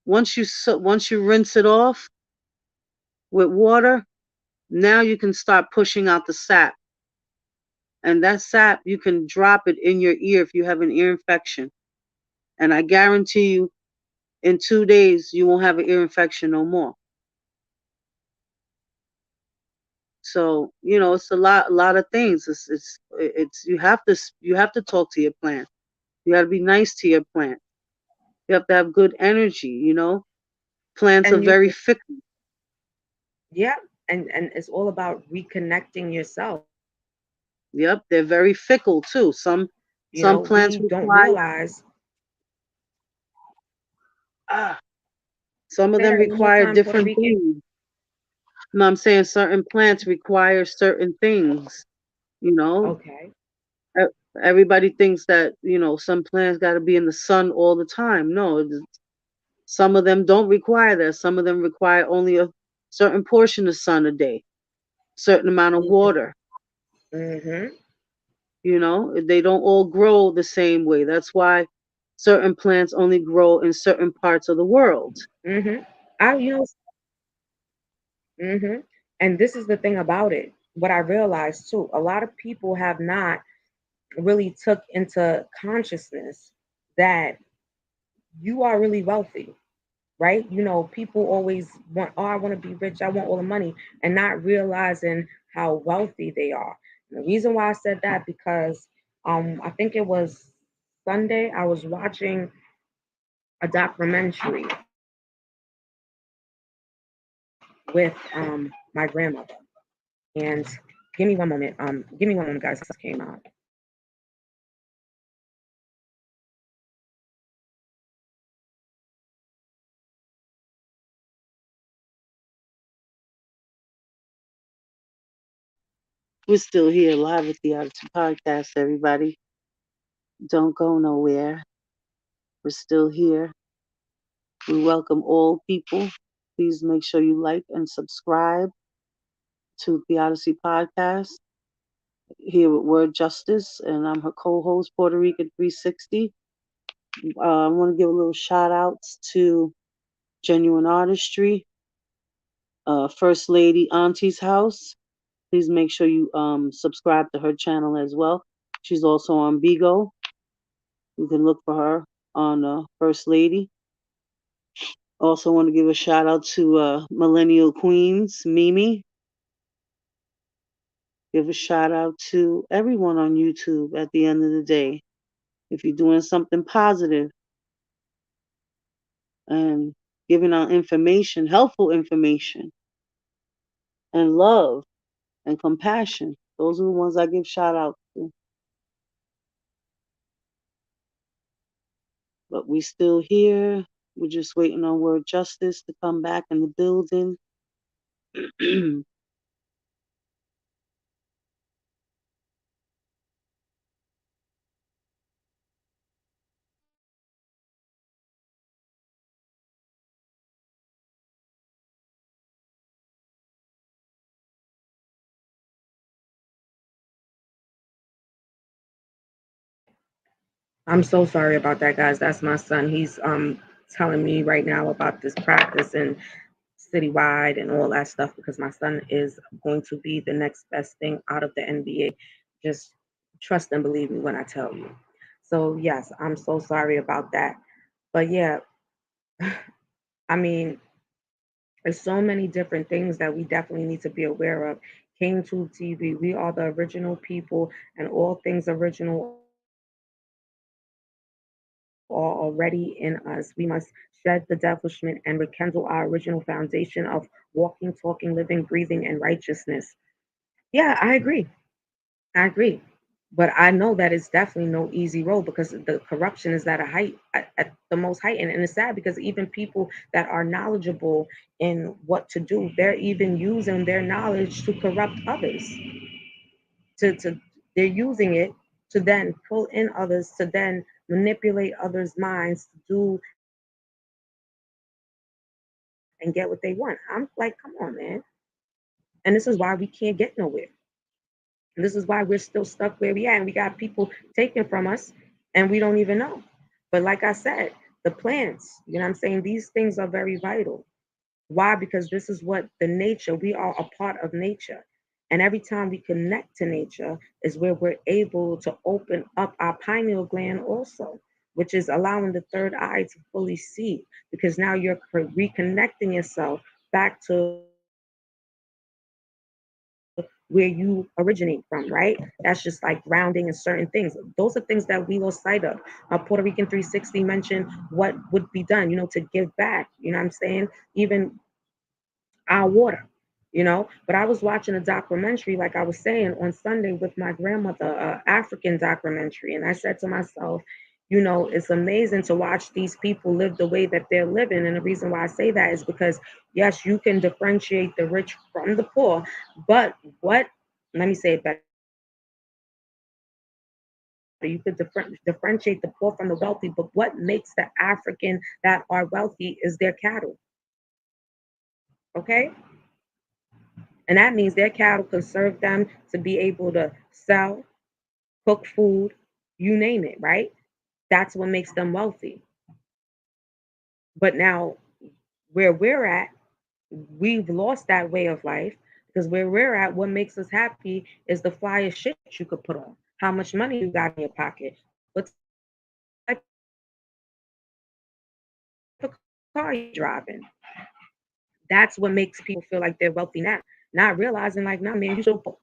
Once you rinse it off with water, now you can start pushing out the sap. And that sap, you can drop it in your ear if you have an ear infection. And I guarantee you, in 2 days, you won't have an ear infection no more. So, it's a lot of things. It's you have to talk to your plant. You got to be nice to your plant. You have to have good energy. Plants are and very fickle. yeah, and it's all about reconnecting yourself. Yep, they're very fickle too. Some plants We don't require realize. ah, some of Say them that one more require time, Puerto different Rican. things. No, I'm saying certain plants require certain things. You know, Okay. E- Everybody thinks that some plants got to be in the sun all the time. No, some of them don't require that. Some of them require only a certain portion of sun a day, certain amount of water. Mm-hmm. They don't all grow the same way. That's why certain plants only grow in certain parts of the world. Mm-hmm. I you know mm-hmm. And this is the thing about it. What I realized too, a lot of people have not really took into consciousness that you are really wealthy, right? People always want, oh, I want to be rich, I want all the money, and not realizing how wealthy they are. And the reason why I said that because I think it was Sunday, I was watching a documentary with my grandmother. And give me one moment, guys. This came out. We're still here live at the Odyssey Podcast, everybody. Don't go nowhere. We're still here. We welcome all people. Please make sure you like and subscribe to the Odyssey Podcast here with Word Justice, and I'm her co-host, Puerto Rican 360. I want to give a little shout outs to Genuine Artistry, First Lady Auntie's House. Please make sure you subscribe to her channel as well. She's also on Bigo. You can look for her on First Lady. Also want to give a shout out to Millennial Queens, Mimi. Give a shout out to everyone on YouTube at the end of the day. if you're doing something positive and giving out information, helpful information, and love and compassion, those are the ones I give shout out to. But we still here. We're just waiting on Word Justice to come back in the building. I'm so sorry about that, guys. That's my son. He's telling me right now about this practice and citywide and all that stuff because my son is going to be the next best thing out of the NBA. Just trust and believe me when I tell you. So yes, I'm so sorry about that. But yeah, I mean, there's so many different things that we definitely need to be aware of. King Tube TV, we are the original people, and all things original are already in us. We must shed the devilishment and rekindle our original foundation of walking, talking, living, breathing, and righteousness. Yeah, I agree. I agree. But I know that it's definitely no easy road because the corruption is at a height at the most height. And it's sad because even people that are knowledgeable in what to do, they're even using their knowledge to corrupt others. To they're using it to then pull in others to then manipulate others' minds to do and get what they want. I'm like, come on, man. And this is why we can't get nowhere. And this is why we're still stuck where we are. And we got people taken from us and we don't even know. But like I said, the plants, you know what I'm saying? These things are very vital. Why? Because this is what the nature, we are a part of nature. And every time we connect to nature is where we're able to open up our pineal gland also, which is allowing the third eye to fully see because now you're reconnecting yourself back to where you originate from, right? That's just like grounding and certain things. Those are things that we lost sight of. Puerto Rican 360 mentioned what would be done, to give back, you know what I'm saying? Even our water, But I was watching a documentary, like I was saying, on Sunday with my grandmother, African documentary. And I said to myself, it's amazing to watch these people live the way that they're living. And the reason why I say that is because, yes, you can differentiate the rich from the poor, but let me say it better. You could differentiate the poor from the wealthy, but what makes the African that are wealthy is their cattle. Okay? And that means their cattle can serve them to be able to sell, cook food, you name it, right? That's what makes them wealthy. But now, where we're at, we've lost that way of life because where we're at, what makes us happy is the flyest shit you could put on, how much money you got in your pocket, what type of car you're driving. That's what makes people feel like they're wealthy now, not realizing like, nah, man, you still poor.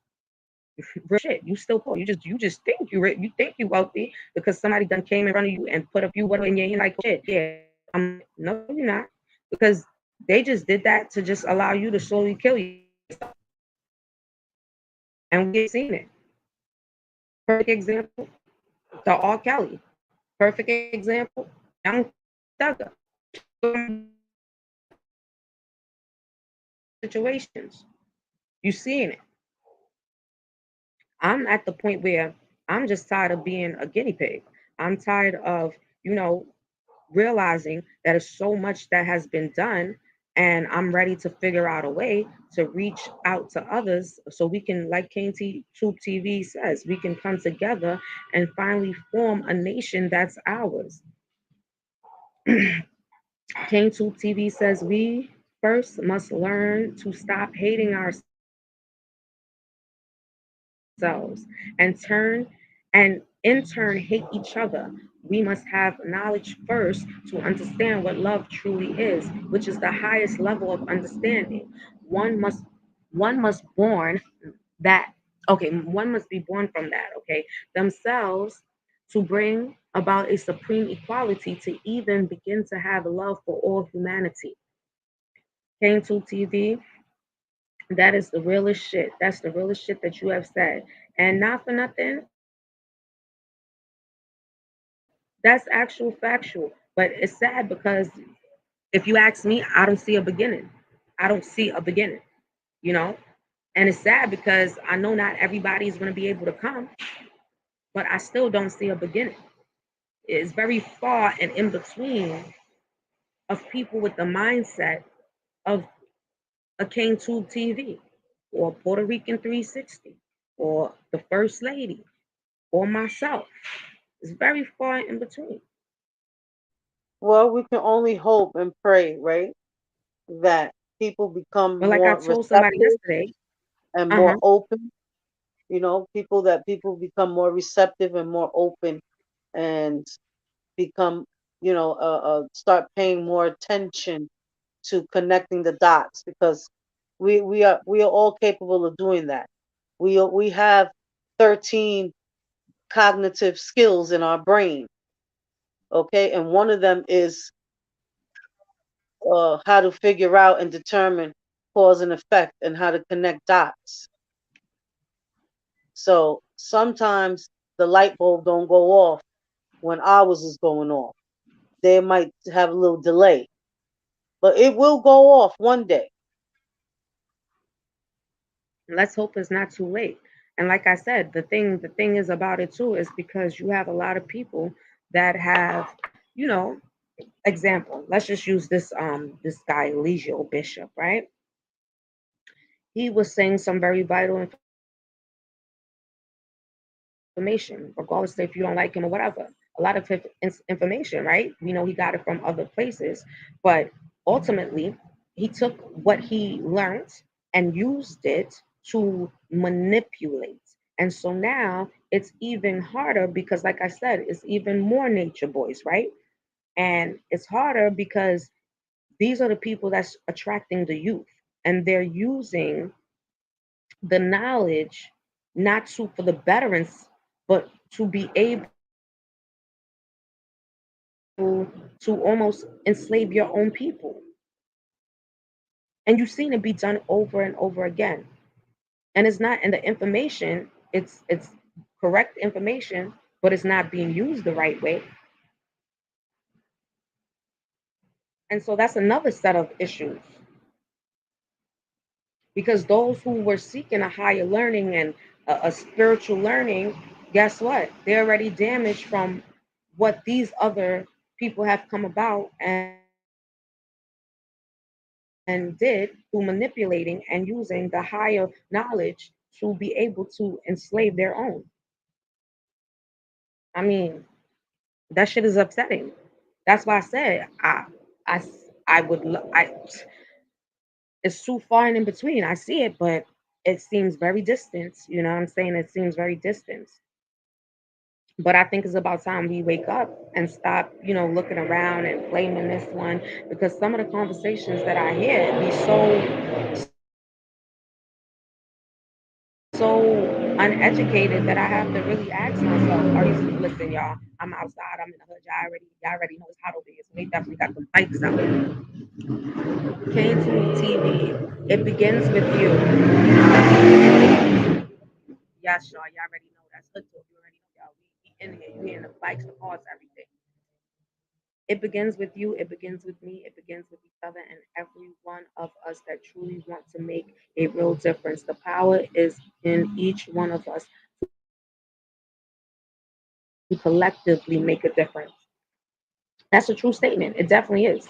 Real shit. You still poor. You just think you think you wealthy because somebody done came in front of you and put a few whatever in your hand like shit. Yeah, no, you're not because they just did that to just allow you to slowly kill yourself, and we've seen it. Perfect example, the R. Kelly. Perfect example, Young Thugger. Situations. You seeing it. I'm at the point where I'm just tired of being a guinea pig. I'm tired of, you know, realizing that there's so much that has been done, and I'm ready to figure out a way to reach out to others so we can, like Tube TV says, we can come together and finally form a nation that's ours. Tube TV says we first must learn to stop hating ourselves and turn and in turn hate each other. We must have knowledge first to understand what love truly is, which is the highest level of understanding. One must one must born that one must be born from that, okay, themselves to bring about a supreme equality to even begin to have love for all humanity. Came to TV, that is the realest shit. That's the realest shit that you have said. And not for nothing, that's actual factual. But it's sad because if you ask me, I don't see a beginning. I don't see a beginning, you know? And it's sad because I know not everybody is going to be able to come, but I still don't see a beginning. It's very far and in between of people with the mindset of a King Tube TV or Puerto Rican 360 or the First Lady or myself. It's very far in between. Well, we can only hope and pray, right, that people become But like I more told somebody receptive yesterday, and uh huh, more open. People become more receptive and more open, and become, start paying more attention to connecting the dots, because we are all capable of doing that. We have 13 cognitive skills in our brain, okay, and one of them is how to figure out and determine cause and effect and how to connect dots. So sometimes the light bulb don't go off when ours is going off. They might have a little delay, but it will go off one day. let's hope it's not too late. And like I said, the thing is about it too is because you have a lot of people that have, you know, example. Let's just use this guy Eligio Bishop, right? He was saying some very vital information, regardless if you don't like him or whatever. A lot of information, right? We know he got it from other places, but ultimately, he took what he learned and used it to manipulate. And so now it's even harder because, like I said, it's even more nature boys, right? And it's harder because these are the people that's attracting the youth, and they're using the knowledge not to for the veterans, but to be able to almost enslave your own people. And you've seen it be done over and over again. And it's not in the information, it's correct information, but it's not being used the right way. And so that's another set of issues because those who were seeking a higher learning and a spiritual learning, guess what? They're already damaged from what these other people have come about and did through manipulating and using the higher knowledge to be able to enslave their own. I mean, that shit is upsetting. That's why I said I, I would, it's too far and in between. I see it, but it seems very distant. You know what I'm saying? It seems very distant. But I think it's about time we wake up and stop, looking around and blaming this one because some of the conversations that I hear be so uneducated that I have to really ask myself, are these people, listen, y'all, I'm outside, I'm in the hood, y'all already know it's hot over here, so they definitely got the bikes out. K2 TV, it begins with you. Yes, y'all already know that's hood talk, you already know, y'all, we in here, you hearing the bikes, the cars, everything. It begins with you, it begins with me, it begins with each other and every one of us that truly want to make a real difference. The power is in each one of us to collectively make a difference. That's a true statement. It definitely is.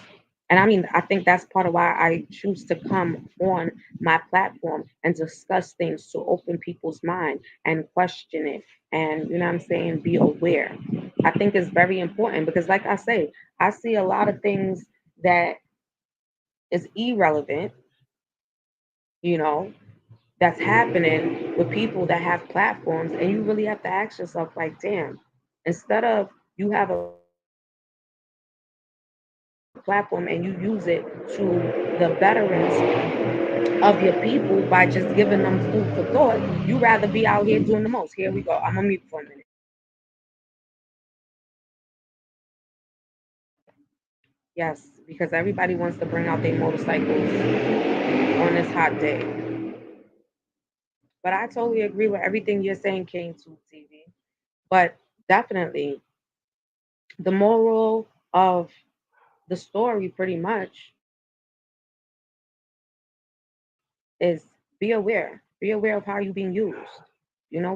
And I mean, I think that's part of why I choose to come on my platform and discuss things to open people's mind and question it. And, you know what I'm saying? Be aware. I think it's very important because, like I say, I see a lot of things that is irrelevant, you know, that's happening with people that have platforms. And you really have to ask yourself, like, damn, instead of you have a platform and you use it to the betterance of your people by just giving them food for thought, you rather be out here doing the most. Here we go. I'm gonna mute for a minute. Yes, because everybody wants to bring out their motorcycles on this hot day. But I totally agree with everything you're saying, Kane to TV. But definitely, the moral of the story, pretty much, is be aware. Be aware of how you're being used.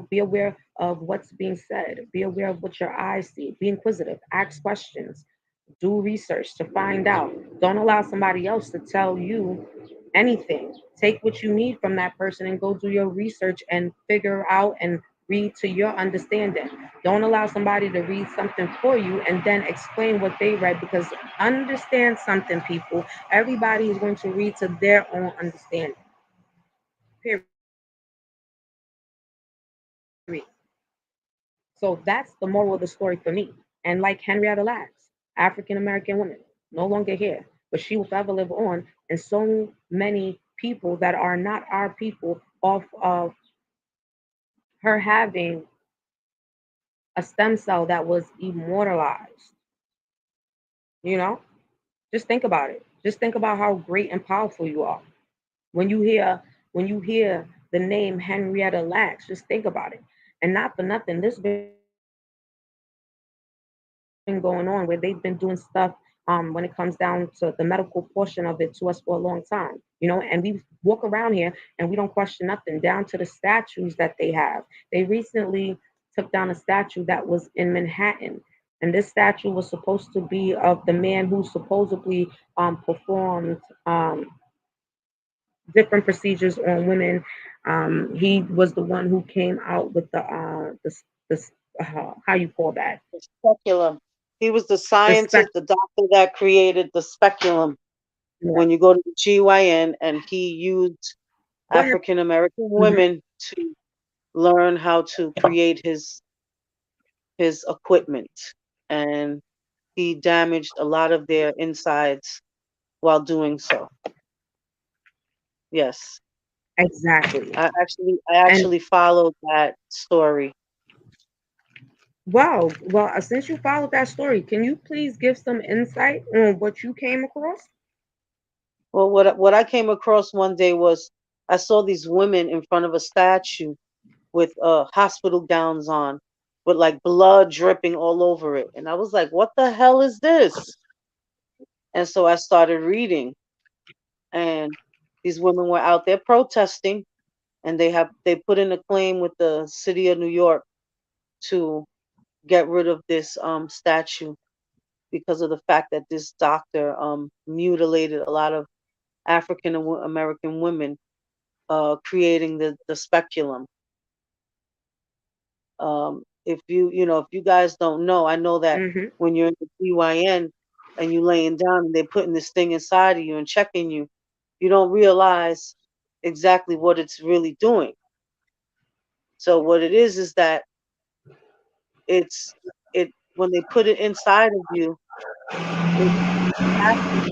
Be aware of what's being said. Be aware of what your eyes see. Be inquisitive. Ask questions. Do research to find out. Don't allow somebody else to tell you anything. Take what you need from that person and go do your research and figure out and read to your understanding. Don't allow somebody to read something for you and then explain what they read, because understand something, people. Everybody is going to read to their own understanding. Period. So that's the moral of the story for me. And like Henrietta Lacks, African American woman, no longer here, but she will forever live on. And so many people that are not our people, off of her having a stem cell that was immortalized. You know, just think about it. Just think about how great and powerful you are. When you hear when you hear the name Henrietta Lacks, just think about it. And not for nothing, this been going on where they've been doing stuff when it comes down to the medical portion of it to us for a long time, and we walk around here and we don't question nothing, down to the statues that they have. They recently took down a statue that was in Manhattan, and this statue was supposed to be of the man who supposedly performed different procedures on women. He was the one who came out with the how you call that, The speculum. He was the the spec. scientist, the doctor that created the speculum. When you go to the GYN, and he used Go ahead. African American Mhm. women to learn how to create his equipment, and he damaged a lot of their insides while doing so. Yes, Exactly. I And actually followed that story. wow, well, since you followed that story, can you please give some insight on what you came across? Well, what I came across one day was I saw these women in front of a statue with hospital gowns on, with like blood dripping all over it, and I was like, "What the hell is this?" And so I started reading, and these women were out there protesting, and they put in a claim with the city of New York to get rid of this statue because of the fact that this doctor mutilated a lot of African American women, creating the speculum. If if you guys don't know, I know that Mm-hmm. when you're in the GYN and you laying down and they're putting this thing inside of you and checking you, you don't realize exactly what it's really doing. So what it is that it's it when they put it inside of you, it passes,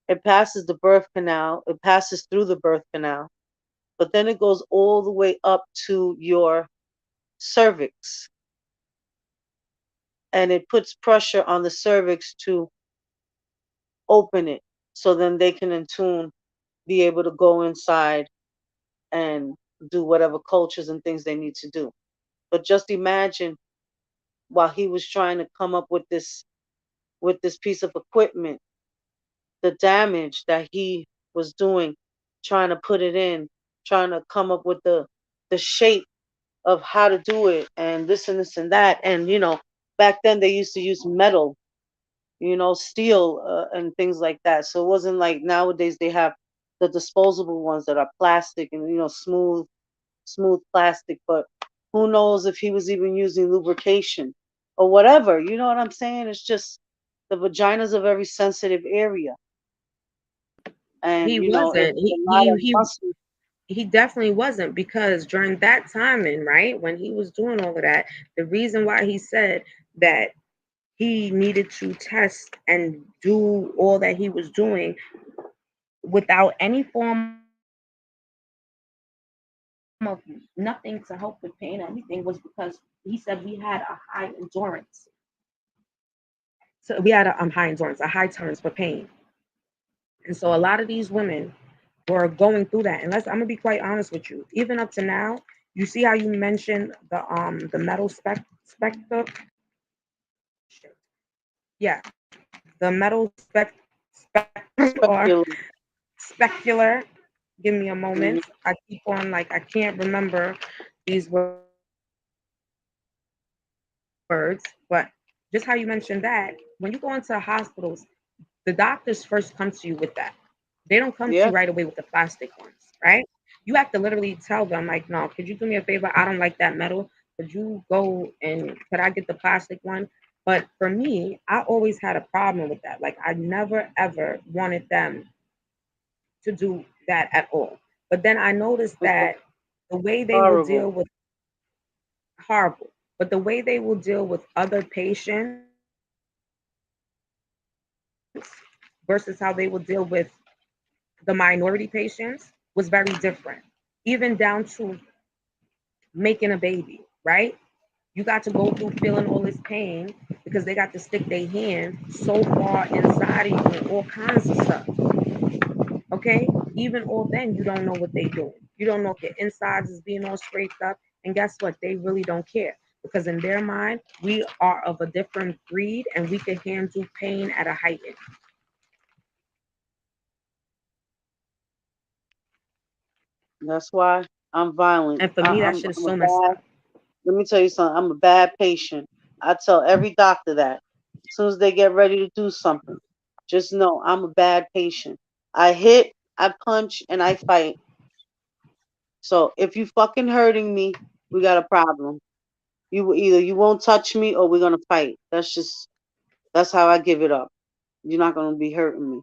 it passes the birth canal, it passes through the birth canal, but then it goes all the way up to your cervix, and it puts pressure on the cervix to open it, so then they can in tune be able to go inside and do whatever cultures and things they need to do. But just imagine, while he was trying to come up with this piece of equipment, the damage that he was doing, trying to put it in, trying to come up with the shape of how to do it, and this and that. And back then they used to use metal, steel, and things like that. So it wasn't like nowadays they have the disposable ones that are plastic and smooth plastic. But who knows if he was even using lubrication or whatever. You know what I'm saying? It's just the vagina is a very sensitive area, and He it's wasn't. a lot of muscle. He definitely wasn't, because during that timing, right, when he was doing all of that, the reason why he said that he needed to test and do all that he was doing without any form of nothing to help with pain or anything was because he said we had a high endurance. So we had a high endurance, a high tolerance for pain. And so a lot of these women were going through that. And I'm gonna be quite honest with you. Even up to now, you see how you mentioned the metal specter, yeah, the metal spectrum or Speculum. specular. Give me a Mhm. moment. I keep on like I can't remember these words, but just how you mentioned that when you go into hospitals, the doctors first come to you with that. They don't come to Yeah. you right away with the plastic ones, right? You have to literally tell them, like, no, could you do me a favor? I don't like that metal. Could you go and could I get the plastic one? But for me, I always had a problem with that. Like, I never ever wanted them to do that at all. But then I noticed It's that the way they will horrible. deal with horrible, but the way they will deal with other patients versus how they will deal with the minority patients was very different, even down to making a baby, right? You got to go through feeling all this pain because they got to stick their hand so far inside of you and all kinds of stuff. Okay? Even all then, you don't know what they do. You don't know if your insides is being all scraped up. And guess what? They really don't care because in their mind, we are of a different breed and we can handle pain at a heightened. That's why I'm violent. And for me, that shit is I'm a so messed bad. up. Let me tell you something. I'm a bad patient. I tell every doctor that as soon as they get ready to do something, just know I'm a bad patient. I hit, I punch, and I fight. So if you fucking hurting me, we got a problem. You won't touch me or we're gonna fight. That's how I give it up. You're not gonna be hurting me.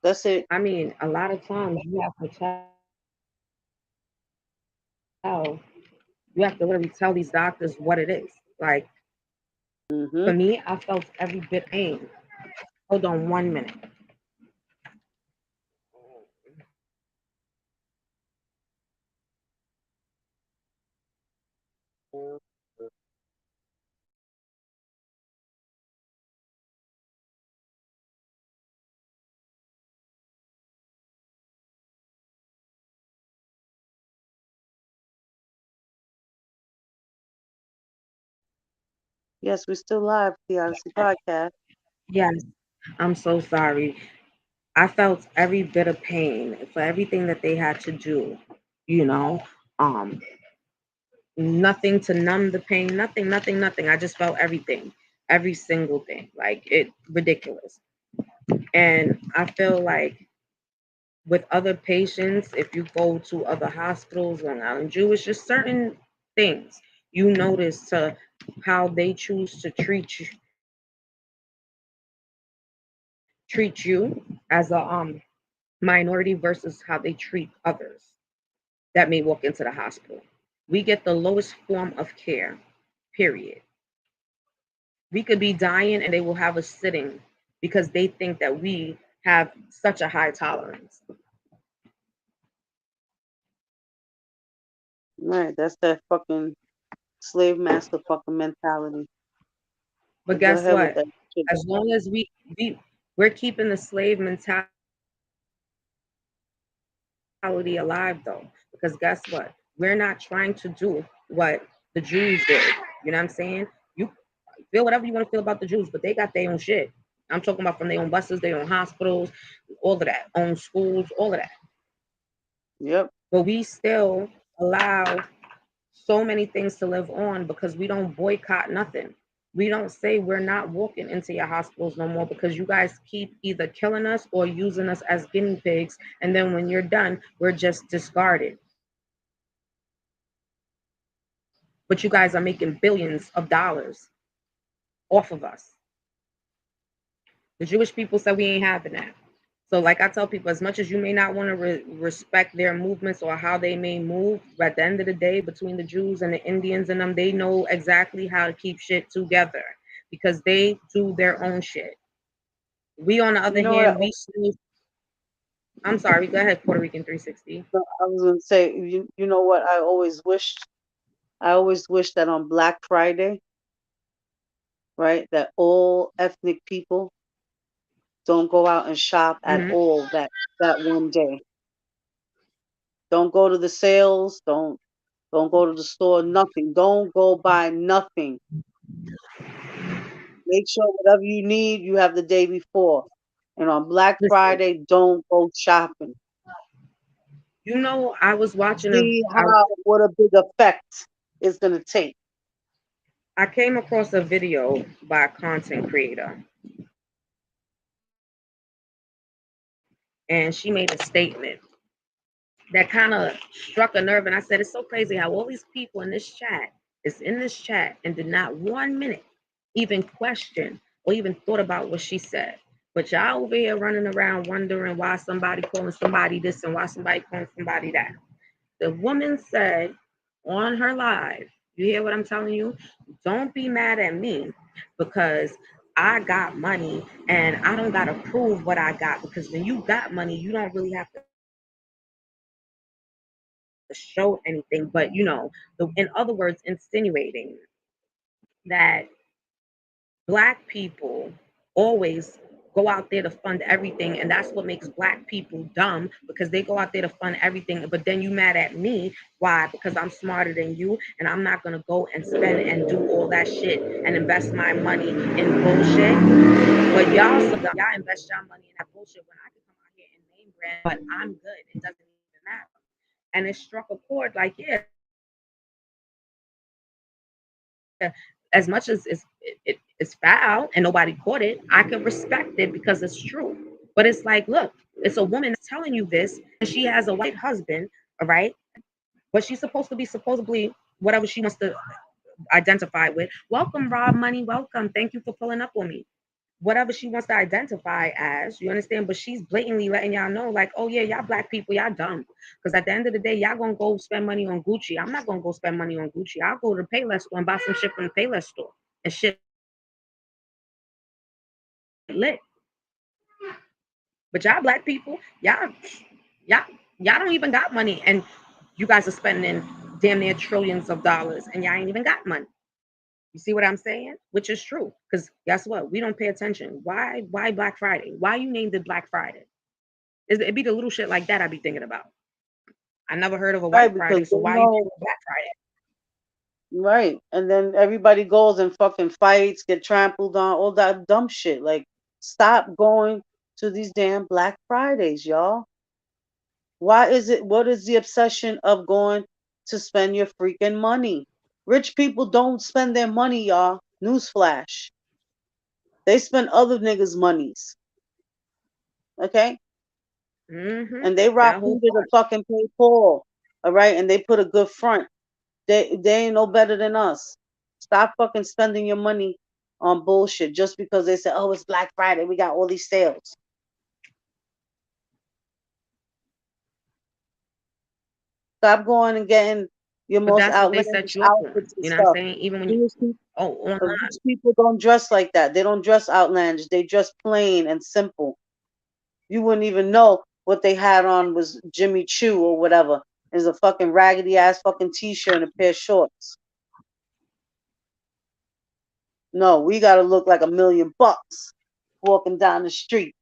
That's it. I mean, a lot of times you have to literally tell these doctors what it is. Like Hmm. for me, I felt every bit of pain. Hold on 1 minute. Yes, we're still live, the Odyssey Podcast. Yes, I'm so sorry. I felt every bit of pain for everything that they had to do, you know. Um, Nothing to numb the pain, nothing. I just felt everything, every single thing. Like it ridiculous. And I feel like with other patients, if you go to other hospitals, Long Island Jewish, just certain things you notice to how they choose to treat you as a minority versus how they treat others that may walk into the hospital. We get the lowest form of care, period. We could be dying and they will have us sitting because they think that we have such a high tolerance. Right, that's that fucking slave master fucking mentality. But But go guess ahead with what? that shit. As long as we're keeping the slave mentality alive though, because guess what? We're not trying to do what the Jews did. You know what I'm saying? You feel whatever you want to feel about the Jews, but they got their own shit. I'm talking about from their own buses, their own hospitals, all of that, own schools, all of that. Yep. But we still allow so many things to live on because we don't boycott nothing. We don't say we're not walking into your hospitals no more because you guys keep either killing us or using us as guinea pigs. And then when you're done, we're just discarded. But you guys are making billions of dollars off of us. The Jewish people said we ain't having that. So, like I tell people, as much as you may not want to respect their movements or how they may move, at the end of the day, between the Jews and the Indians and them, they know exactly how to keep shit together because they do their own shit. We, on the You other know what? hand, we still, I'm sorry, go ahead, Puerto Rican 360. I was gonna say, you know what? I always wished that on Black Friday right? That all ethnic people don't go out and shop at Mhm. all that one day. Don't go to the sales. Don't go to the store. Nothing. Don't go buy nothing. Make sure whatever you need, you have the day before. And on Black Listen, Friday, don't go shopping. you know, I was watching See how what a big effect it's gonna take. I came across a video by a content creator, and she made a statement that kind of struck a nerve. And I said, it's so crazy how all these people in this chat is in this chat and did not 1 minute even question or even thought about what she said. But y'all over here running around wondering why somebody calling somebody this and why somebody calling somebody that. The woman said on her live, you hear what I'm telling you? Don't be mad at me because I got money and I don't got to prove what I got, because when you got money, you don't really have to show anything, but in other words, insinuating that black people always go out there to fund everything, and that's what makes black people dumb, because they go out there to fund everything. But then you mad at me, why? Because I'm smarter than you and I'm not going to go and spend and do all that shit and invest my money in bullshit. But y'all, so y'all invest your money in that bullshit when I can come out here and name brand, but I'm good, it doesn't even matter. And it struck a chord, like, yeah, as much as it's foul and nobody caught it, I can respect it because it's true. But it's like, look, it's a woman telling you this, and she has a white husband, all right? But she's supposed to be supposedly whatever she wants to identify with. Welcome, Rob Money. Welcome. Thank you for pulling up on me. Whatever she wants to identify as, you understand? But she's blatantly letting y'all know, like, oh yeah, y'all black people, y'all dumb. Because at the end of the day, y'all gonna go spend money on Gucci. I'm not gonna go spend money on Gucci. I'll go to the Payless store and buy some shit from the Payless store and shit lit. But y'all black people, y'all, y'all don't even got money, and you guys are spending damn near trillions of dollars, and y'all ain't even got money. You see what I'm saying? Which is true. Because guess what? We don't pay attention. Why Black Friday? Why you named it Black Friday? It'd be the little shit like that I'd be thinking about. I never heard of a Right, White because Friday, they so why you know name it Black Friday? right. And then everybody goes and fucking fights, get trampled on, all that dumb shit. Like, stop going to these damn Black Fridays, y'all. Why is it, what is the obsession of going to spend your freaking money? Rich people don't spend their money, y'all. Newsflash. They spend other niggas' monies. Okay? Mm-hmm. And they rob That whole Peter to part. fucking pay Paul. All right? And they put a good front. They ain't no better than us. Stop fucking spending your money on bullshit just because they say, oh, it's Black Friday. We got all these sales. Stop going and getting your But most that's what they outlandish set you up on. outfits and You know what I'm stuff. saying? Even when you, Rich people, oh, online. rich people don't dress like that. They don't dress outlandish. They dress plain and simple. You wouldn't even know what they had on was Jimmy Choo or whatever. Is a fucking raggedy ass fucking t-shirt and a pair of shorts. No, we gotta look like $1,000,000 walking down the street.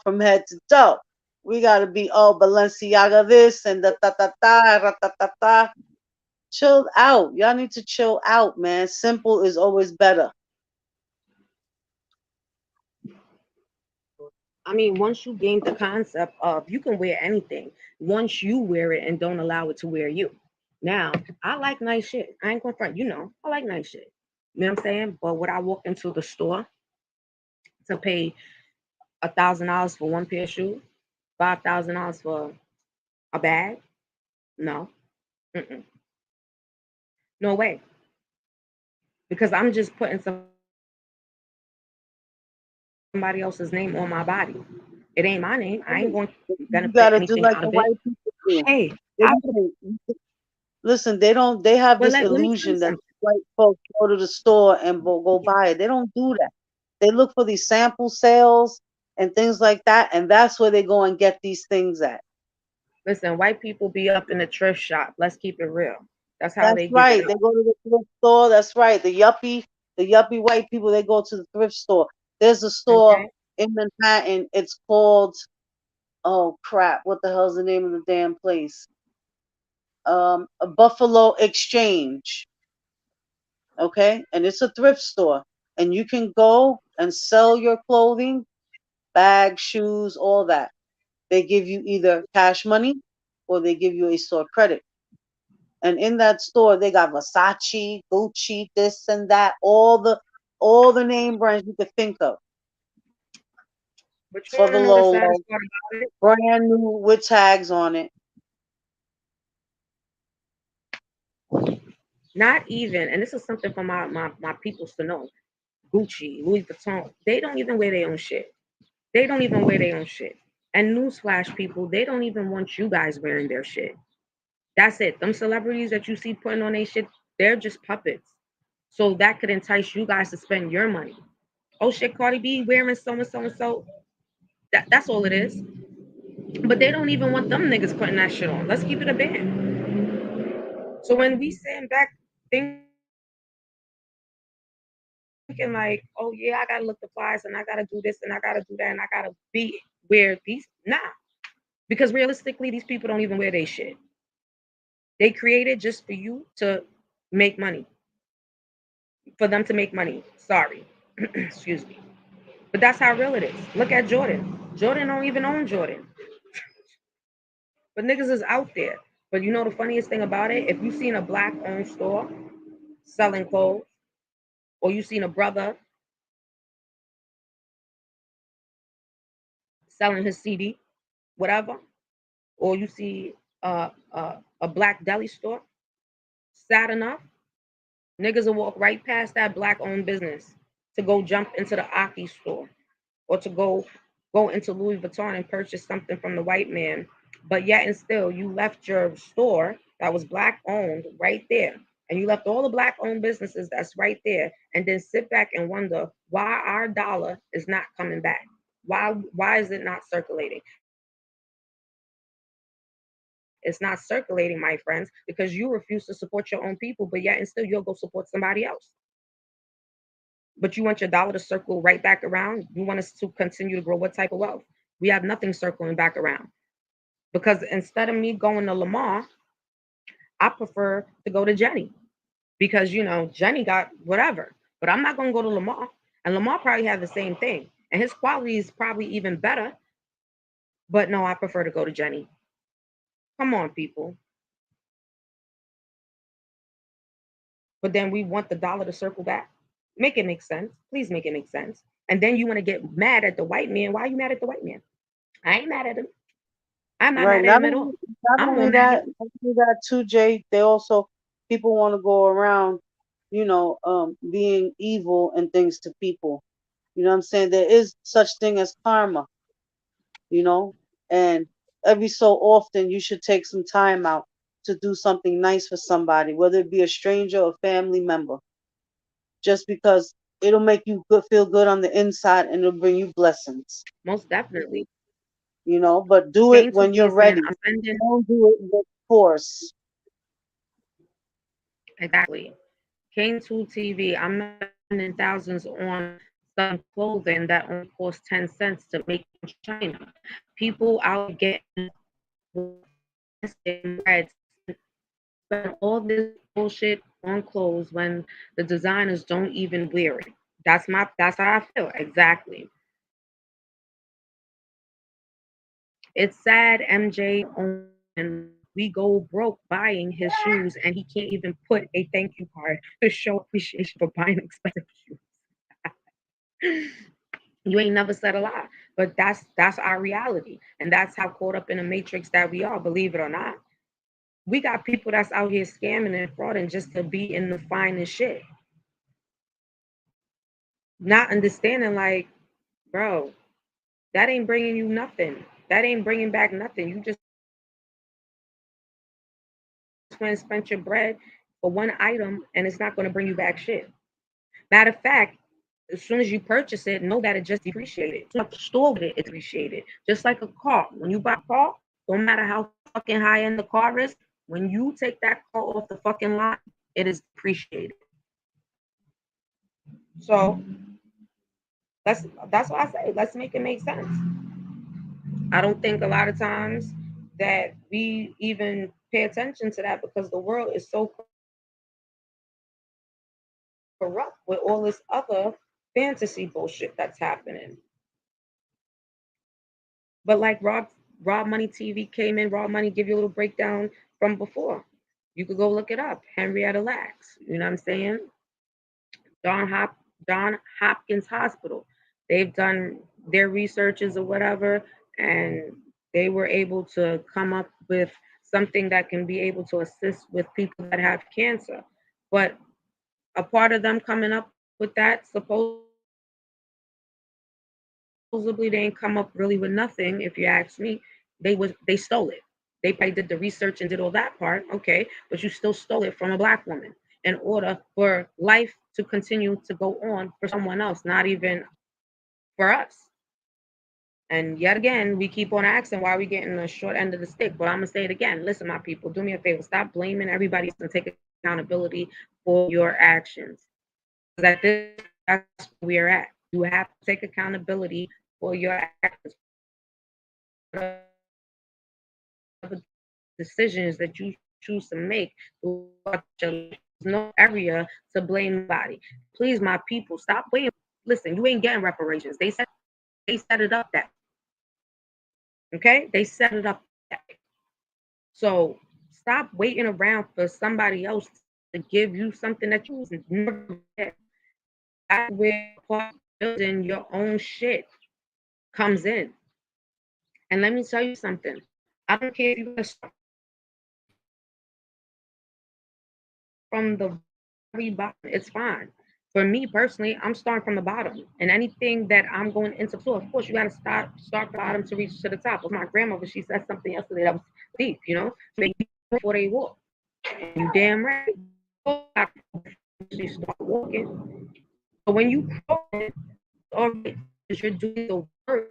From head to toe. We gotta be Balenciaga this and the ta ta ta ra ta ta ta. Chill out. Y'all need to chill out, man. Simple is always better. I mean, once you gain the concept of you can wear anything, once you wear it and don't allow it to wear you. Now, I like nice shit. I ain't gonna front, I like nice shit. You know what I'm saying? But would I walk into the store to pay $1,000 for one pair of shoes, $5,000 for a bag? No, mm-mm. No way. Because I'm just putting somebody else's name on my body. It ain't my name. I ain't going to You benefit gotta do anything like out the of it. white people do. Hey, They don't- Listen, they have but this let me tell you illusion that something. white folks go to the store and go buy it. They don't do that. They look for these sample sales and things like that, and that's where they go and get these things at. Listen, white people be up in the thrift shop. Let's keep it real. That's how That's they give it right. They up. go to the thrift store. That's right. The yuppie white people, they go to the thrift store. There's a store Okay. in Manhattan. It's called, oh crap, what the hell's the name of the damn place? A Buffalo Exchange. Okay, and it's a thrift store, and you can go and sell your clothing, bags, shoes, all that. They give you either cash money or they give you a store credit. And in that store, they got Versace, Gucci, this and that, all the name brands you could think of But you for want the to know the low saddest low, part about it? brand new with tags on it. Not even, and this is something for my peoples to know. Gucci, Louis Vuitton, they don't even wear their own shit. They don't even wear their own shit. And newsflash, people, they don't even want you guys wearing their shit. That's it. Them celebrities that you see putting on their shit, they're just puppets. So that could entice you guys to spend your money. Oh shit, Cardi B wearing so and so and so. That's all it is. But they don't even want them niggas putting that shit on. Let's keep it a band. So when we sitting back thinking like, oh yeah, I gotta look the flies and I gotta do this and I gotta do that and I gotta be where these because realistically these people don't even wear their shit. They created just for you to make money, for them to make money. Sorry, excuse me, but that's how real it is. Look at Jordan. Jordan don't even own Jordan, but niggas is out there. But you know the funniest thing about it? If you seen a black owned store selling clothes, or you seen a brother selling his CD, whatever, or you see a black deli store, sad enough, niggas will walk right past that black owned business to go jump into the Aki store or to go into Louis Vuitton and purchase something from the white man. But yet and still, you left your store that was black owned right there. And you left all the black owned businesses that's right there, and then sit back and wonder why our dollar is not coming back. Why is it not circulating? It's not circulating, my friends, because you refuse to support your own people, but yet and still you'll go support somebody else. But you want your dollar to circle right back around. You want us to continue to grow what type of wealth? We have nothing circling back around. Because instead of me going to Lamar, I prefer to go to Jenny. Because Jenny got whatever. But I'm not gonna go to Lamar. And Lamar probably have the same thing. And his quality is probably even better. But no, I prefer to go to Jenny. Come on, people. But then we want the dollar to circle back. Make it make sense. Please make it make sense. And then you want to get mad at the white man. Why are you mad at the white man? I ain't mad at him. I'm not Right. mad at Not him at only, all. not I'm more only mad at that, not only that too, Jay. They also, people want to go around, being evil and things to people. You know what I'm saying? There is such thing as karma, you know, and every so often you should take some time out to do something nice for somebody, whether it be a stranger or family member, just because it'll make you feel good on the inside and it'll bring you blessings, most definitely. but do it Kane when you're 2T saying ready. I'm spending Don't do it with force. exactly. Kane 2 TV. I'm not spending thousands on some clothing that only costs 10 cents to make in China. People out getting bread, spend all this bullshit on clothes when the designers don't even wear it. That's how I feel. Exactly. It's sad MJ and we go broke buying his shoes and he can't even put a thank you card to show appreciation for buying expensive shoes. You ain't never said a lie. But that's our reality. And that's how caught up in a matrix that we are, believe it or not. We got people that's out here scamming and frauding just to be in the finest shit. Not understanding like, bro, that ain't bringing you nothing. That ain't bringing back nothing. You just went and spent your bread for one item and it's not going to bring you back shit. Matter of fact, as soon as you purchase it, know that it just depreciated. You have to store with it, it's depreciated. Just like a car. When you buy a car, no matter how fucking high end the car is, When you take that car off the fucking lot, it is appreciated. So that's why I say let's make it make sense. I don't think a lot of times that we even pay attention to that because the world is so corrupt with all this other fantasy bullshit that's happening. But like Raw Money TV came in, Raw Money give you a little breakdown from before. You could go look it up. Henrietta Lacks, you know what I'm saying? John Hop John Hopkins Hospital. They've done their researches or whatever, and they were able to come up with something that can be able to assist with people that have cancer. But a part of them coming up with that, supposedly they ain't come up really with nothing. If you ask me, they stole it. They probably did the research and did all that part, okay, but you still stole it from a black woman in order for life to continue to go on for someone else, not even for us. And yet again, we keep on asking why we getting the short end of the stick. But I'm gonna say it again. Listen, my people, do me a favor. Stop blaming everybody and take accountability for your actions. Because at this, that's where we're at. You have to take accountability for your actions, the decisions that you choose to make. There's no area to blame nobody. Please, my people, stop waiting. Listen, you ain't getting reparations. They set it up that okay. They set it up that way. So stop waiting around for somebody else to give you something that you never get. That's where building your own shit comes in. And let me tell you something. I don't care if you start from the very bottom. It's fine. For me personally, I'm starting from the bottom. And anything that I'm going into, so of course you gotta start from the bottom to reach to the top. With my grandmother, she said something yesterday that was deep, you know, make before they walk. And you damn right. You start walking. But when you crawl, all right, you're doing the work.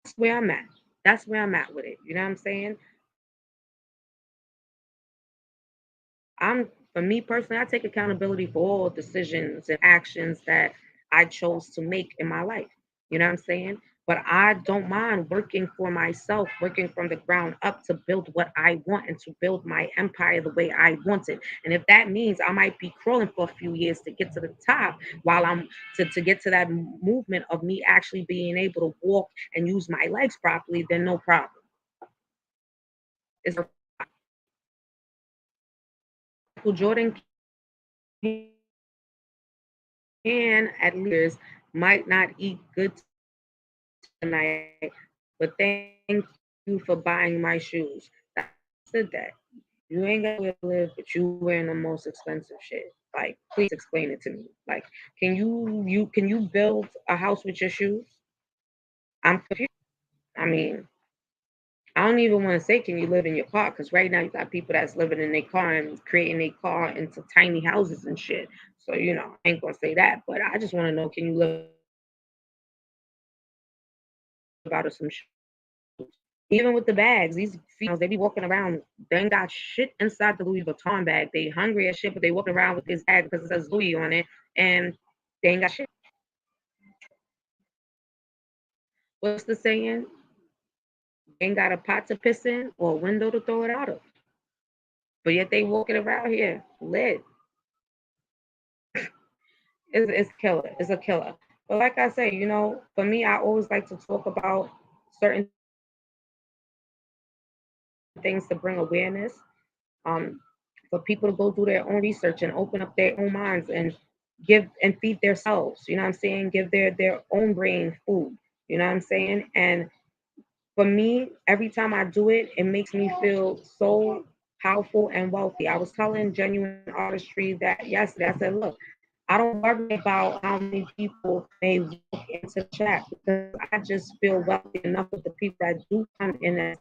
That's where I'm at. That's where I'm at with it. You know what I'm saying? For me personally, I take accountability for all decisions and actions that I chose to make in my life. You know what I'm saying? But I don't mind working for myself, working from the ground up to build what I want and to build my empire the way I want it. And if that means I might be crawling for a few years to get to the top while I'm to get to that movement of me actually being able to walk and use my legs properly, then no problem. It's Michael Jordan can at least might not eat good tonight, but thank you for buying my shoes. I said that. You ain't got to live, but you wearing the most expensive shit. Like, please explain it to me. Like, can you build a house with your shoes? I'm confused. I mean, I don't even want to say can you live in your car because right now you got people that's living in their car and creating their car into tiny houses and shit. So I ain't gonna say that, but I just want to know can you live out of some even with the bags, these females, they be walking around, they ain't got shit inside the Louis Vuitton bag. They hungry as shit, but they walking around with this bag because it says Louis on it, and they ain't got shit. What's the saying? They ain't got a pot to piss in or a window to throw it out of. But yet they walking around here lit. It's killer. It's a killer. But like I say, for me, I always like to talk about certain things to bring awareness. Um, for people to go do their own research and open up their own minds and give and feed themselves. You know what I'm saying? Give their own brain food. You know what I'm saying? And for me, every time I do it, it makes me feel so powerful and wealthy. I was telling Genuine Artistry that yesterday. I said, look, I don't worry about how many people may walk into the chat because I just feel wealthy enough with the people that do come in. And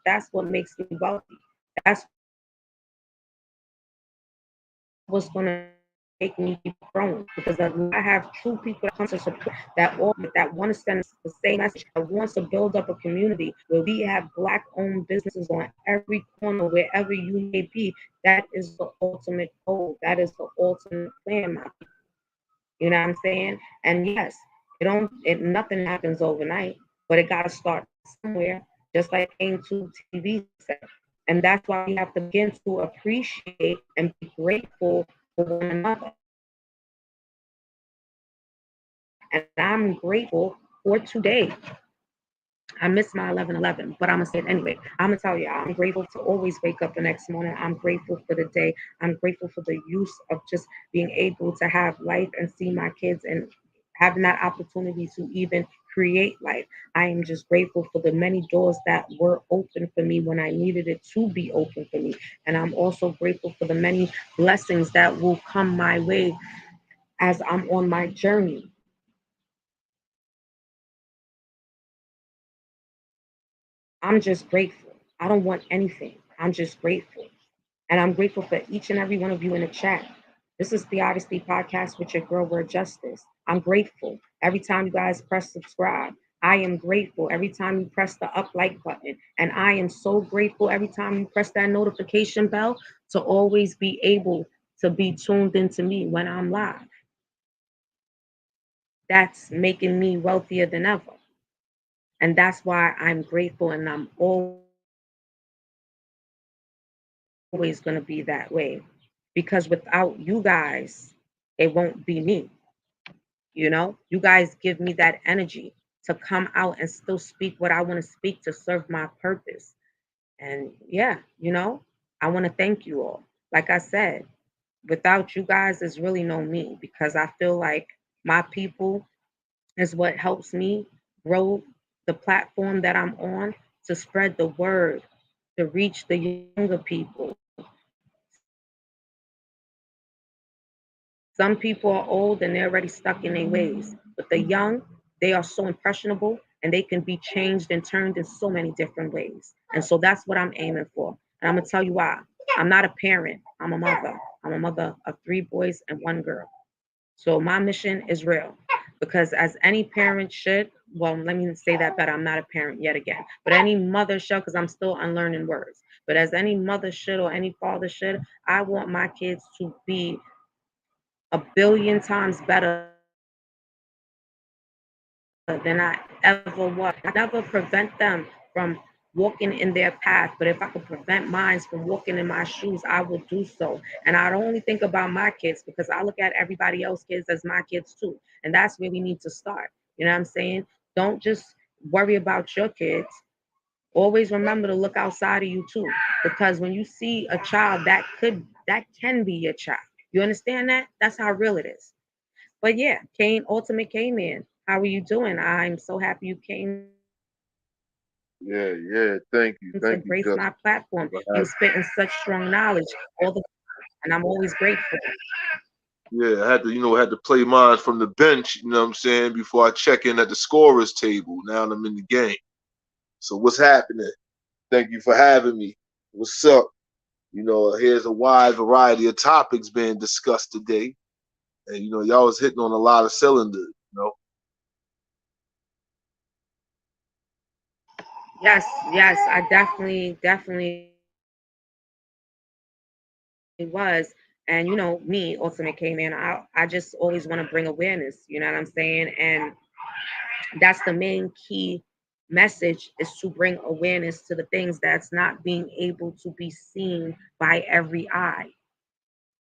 that's what makes me wealthy. That's what's going to make me keep growing because I have true people that come to support that want to send the same message, that wants to build up a community where we have Black-owned businesses on every corner, wherever you may be. That is the ultimate goal. That is the ultimate plan, my people. You know what I'm saying? And yes, nothing happens overnight, but it got to start somewhere, just like AIM2 TV said. And that's why we have to begin to appreciate and be grateful for one another. And I'm grateful for today. I miss my 11:11, but I'm gonna say it anyway. I'm gonna tell you, I'm grateful to always wake up the next morning. I'm grateful for the day. I'm grateful for the use of just being able to have life and see my kids and having that opportunity to even create life. I am just grateful for the many doors that were open for me when I needed it to be open for me. And I'm also grateful for the many blessings that will come my way as I'm on my journey. I'm just grateful. I don't want anything. I'm just grateful. And I'm grateful for each and every one of you in the chat. This is the Odyssey Podcast with your girl, Word Justice. I'm grateful every time you guys press subscribe. I am grateful every time you press the up like button. And I am so grateful every time you press that notification bell to always be able to be tuned into me when I'm live. That's making me wealthier than ever. And that's why I'm grateful and I'm always going to be that way. Because without you guys, it won't be me. You know, you guys give me that energy to come out and still speak what I want to speak to serve my purpose. And yeah, I want to thank you all. Like I said, without you guys, there's really no me because I feel like my people is what helps me grow the platform that I'm on to spread the word, to reach the younger people. Some people are old and they're already stuck in their ways, but the young, they are so impressionable and they can be changed and turned in so many different ways. And so that's what I'm aiming for. And I'm going to tell you why. I'm not a parent, I'm a mother. I'm a mother of 3 boys and 1 girl. So my mission is real because as any parent should, well, let me say that better. I'm not a parent yet again, but any mother should, because I'm still unlearning words. But as any mother should or any father should, I want my kids to be a billion times better than I ever was. I never prevent them from walking in their path, but if I could prevent mine from walking in my shoes, I would do so. And I don't only think about my kids because I look at everybody else's kids as my kids too. And that's where we need to start. You know what I'm saying? Don't just worry about your kids. Always remember to look outside of you too. Because when you see a child that can be your child. You understand that? That's how real it is. But yeah, Kane, Ultimate K-Man, how are you doing? I'm so happy you came Yeah. Thank you. to Thank you, grace my Justice. platform. You spitting such strong knowledge all the and I'm always grateful. Yeah, I had to play mine from the bench, you know what I'm saying, before I check in at the scorer's table. Now I'm in the game. So what's happening? Thank you for having me. What's up? Here's a wide variety of topics being discussed today. And y'all was hitting on a lot of cylinders. Yes, I definitely was. And me, Ultimate K-Man, I just always want to bring awareness, you know what I'm saying? And that's the main key message is to bring awareness to the things that's not being able to be seen by every eye,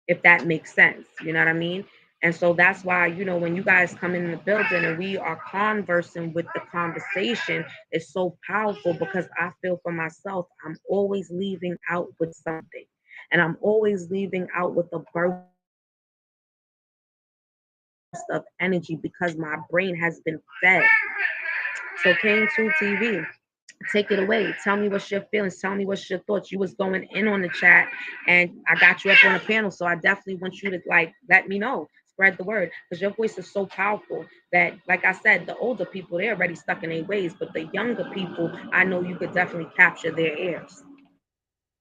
if that makes sense. You know what I mean? And so that's why, when you guys come in the building and we are conversing with the conversation, it's so powerful because I feel for myself, I'm always leaving out with something. And I'm always leaving out with a burst of energy because my brain has been fed. So Kane 2 TV, take it away. Tell me what's your feelings. Tell me what's your thoughts. You was going in on the chat and I got you up on the panel. So I definitely want you to let me know. Spread the word. Because your voice is so powerful that, like I said, the older people, they're already stuck in their ways. But the younger people, I know you could definitely capture their ears.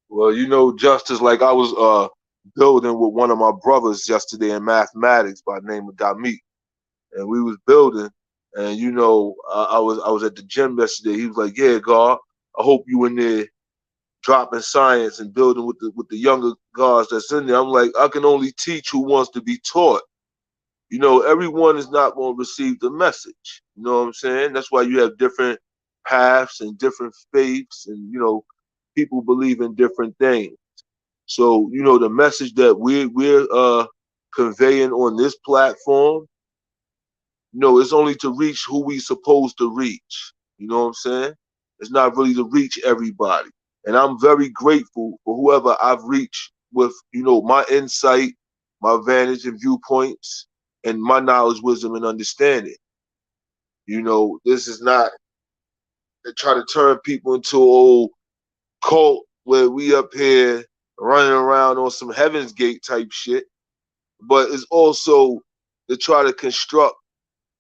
Well, Justice, like I was building with one of my brothers yesterday in mathematics by the name of Damit, and we was building. And you know, I was at the gym yesterday. He was like, "Yeah, God, I hope you in there dropping science and building with the younger guys that's in there." I'm like, I can only teach who wants to be taught. You know, everyone is not going to receive the message. You know what I'm saying? That's why you have different paths and different faiths, and you know, people believe in different things. So, you know, the message that we're conveying on this platform, you know, it's only to reach who we supposed to reach. You know what I'm saying? It's not really to reach everybody. And I'm very grateful for whoever I've reached with, you know, my insight, my vantage and viewpoints, and my knowledge, wisdom, and understanding. You know, this is not to try to turn people into an old cult where we up here running around on some Heaven's Gate type shit, but it's also to try to construct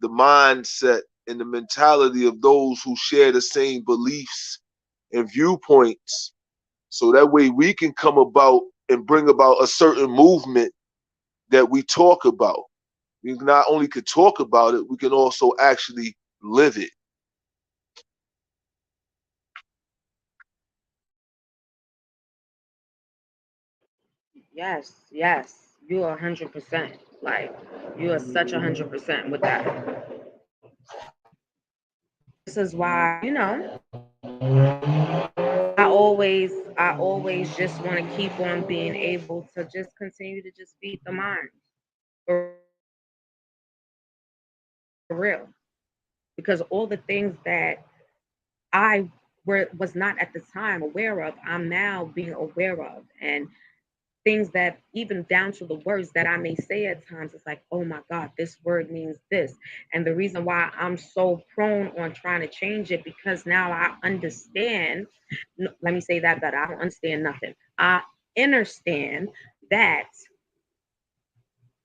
the mindset and the mentality of those who share the same beliefs and viewpoints, so that way we can come about and bring about a certain movement that we talk about. We not only could talk about it, we can also actually live it. Yes, yes, you are 100%. Like, you are such 100% with that. This is why, you know, I always just want to keep on being able to just continue to just feed the mind for real. Because all the things that I was not at the time aware of, I'm now being aware of. And things that even down to the words that I may say at times, it's like, oh my God, this word means this. And the reason why I'm so prone on trying to change it, because now I understand, let me say that better. I don't understand nothing. I understand that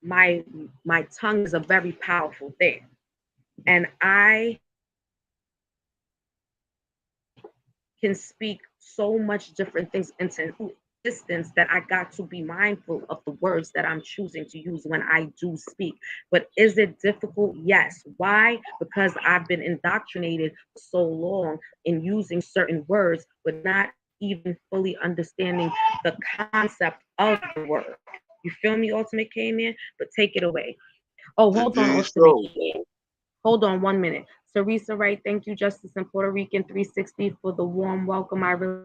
my my tongue is a very powerful thing. And I can speak so much different things into existence that I got to be mindful of the words that I'm choosing to use when I do speak. But is it difficult? Yes. Why? Because I've been indoctrinated so long in using certain words, but not even fully understanding the concept of the word. You feel me, Ultimate came in? But take it away. Oh, hold on, Indeed Ultimate so. came in. Hold on 1 minute. Teresa Wright, thank you, Justice in Puerto Rican 360, for the warm welcome. I really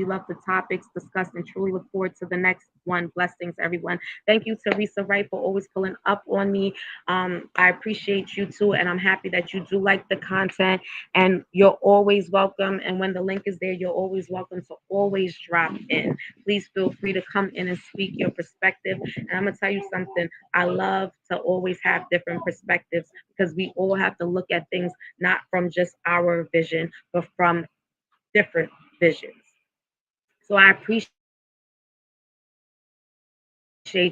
love the topics discussed and truly look forward to the next one. Blessings, everyone. Thank you, Teresa Wright, for always pulling up on me. I appreciate you too, and I'm happy that you do like the content, and you're always welcome. And when the link is there, you're always welcome to always drop in. Please feel free to come in and speak your perspective. And I'm going to tell you something. I love to always have different perspectives because we all have to look at things not from just our vision, but from different visions. So I appreciate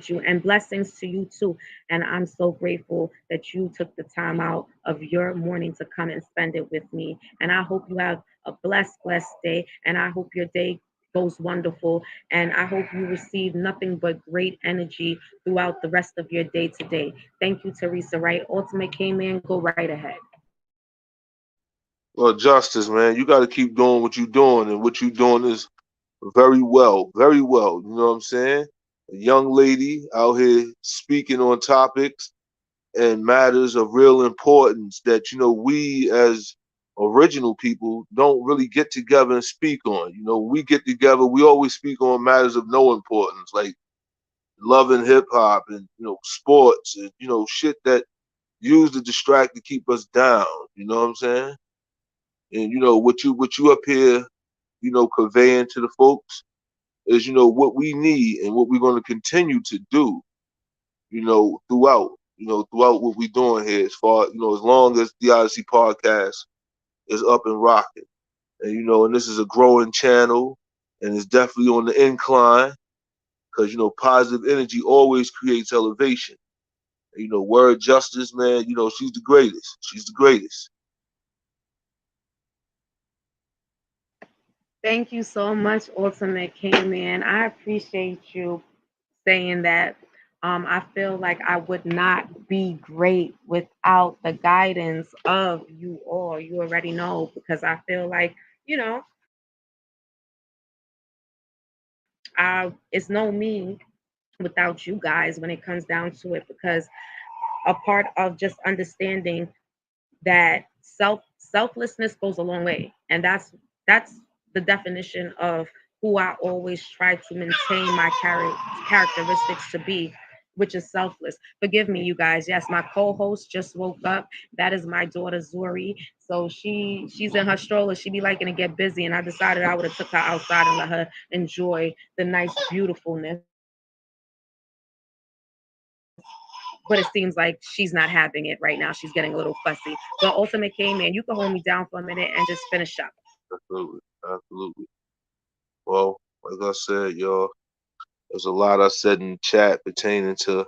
you and blessings to you too. And I'm so grateful that you took the time out of your morning to come and spend it with me. And I hope you have a blessed day. And I hope your day goes wonderful. And I hope you receive nothing but great energy throughout the rest of your day today. Thank you, Teresa Wright. Ultimate came in, go right ahead. Well, Justice, man, you got to keep doing what you're doing, and what you're doing is very well, very well. You know what I'm saying? A young lady out here speaking on topics and matters of real importance that, you know, we as original people don't really get together and speak on. You know, when we get together, we always speak on matters of no importance, like love and hip hop and, you know, sports and, you know, shit that used to distract to keep us down. You know what I'm saying? And you know what you up here, you know, conveying to the folks is, you know, what we need and what we're going to continue to do, you know, throughout what we're doing here, as far, you know, as long as the Odyssey podcast is up and rocking. And you know, and this is a growing channel, and it's definitely on the incline, because you know, positive energy always creates elevation. And, you know, word Justice, man, you know, she's the greatest. She's the greatest. Thank you so much, Ultimate K-Man. I appreciate you saying that. I feel like I would not be great without the guidance of you all. You already know, because I feel like, you know, it's no me without you guys when it comes down to it, because a part of just understanding that selflessness goes a long way, and that's the definition of who I always try to maintain my characteristics to be, which is selfless. Forgive me, you guys. Yes, my co-host just woke up. That is my daughter Zuri. So she's in her stroller. She be liking to get busy, and I decided I would have took her outside and let her enjoy the nice beautifulness. But it seems like she's not having it right now. She's getting a little fussy. But Ultimate K Man, you can hold me down for a minute and just finish up. Absolutely, absolutely. Well, like I said, y'all, there's a lot I said in the chat pertaining to,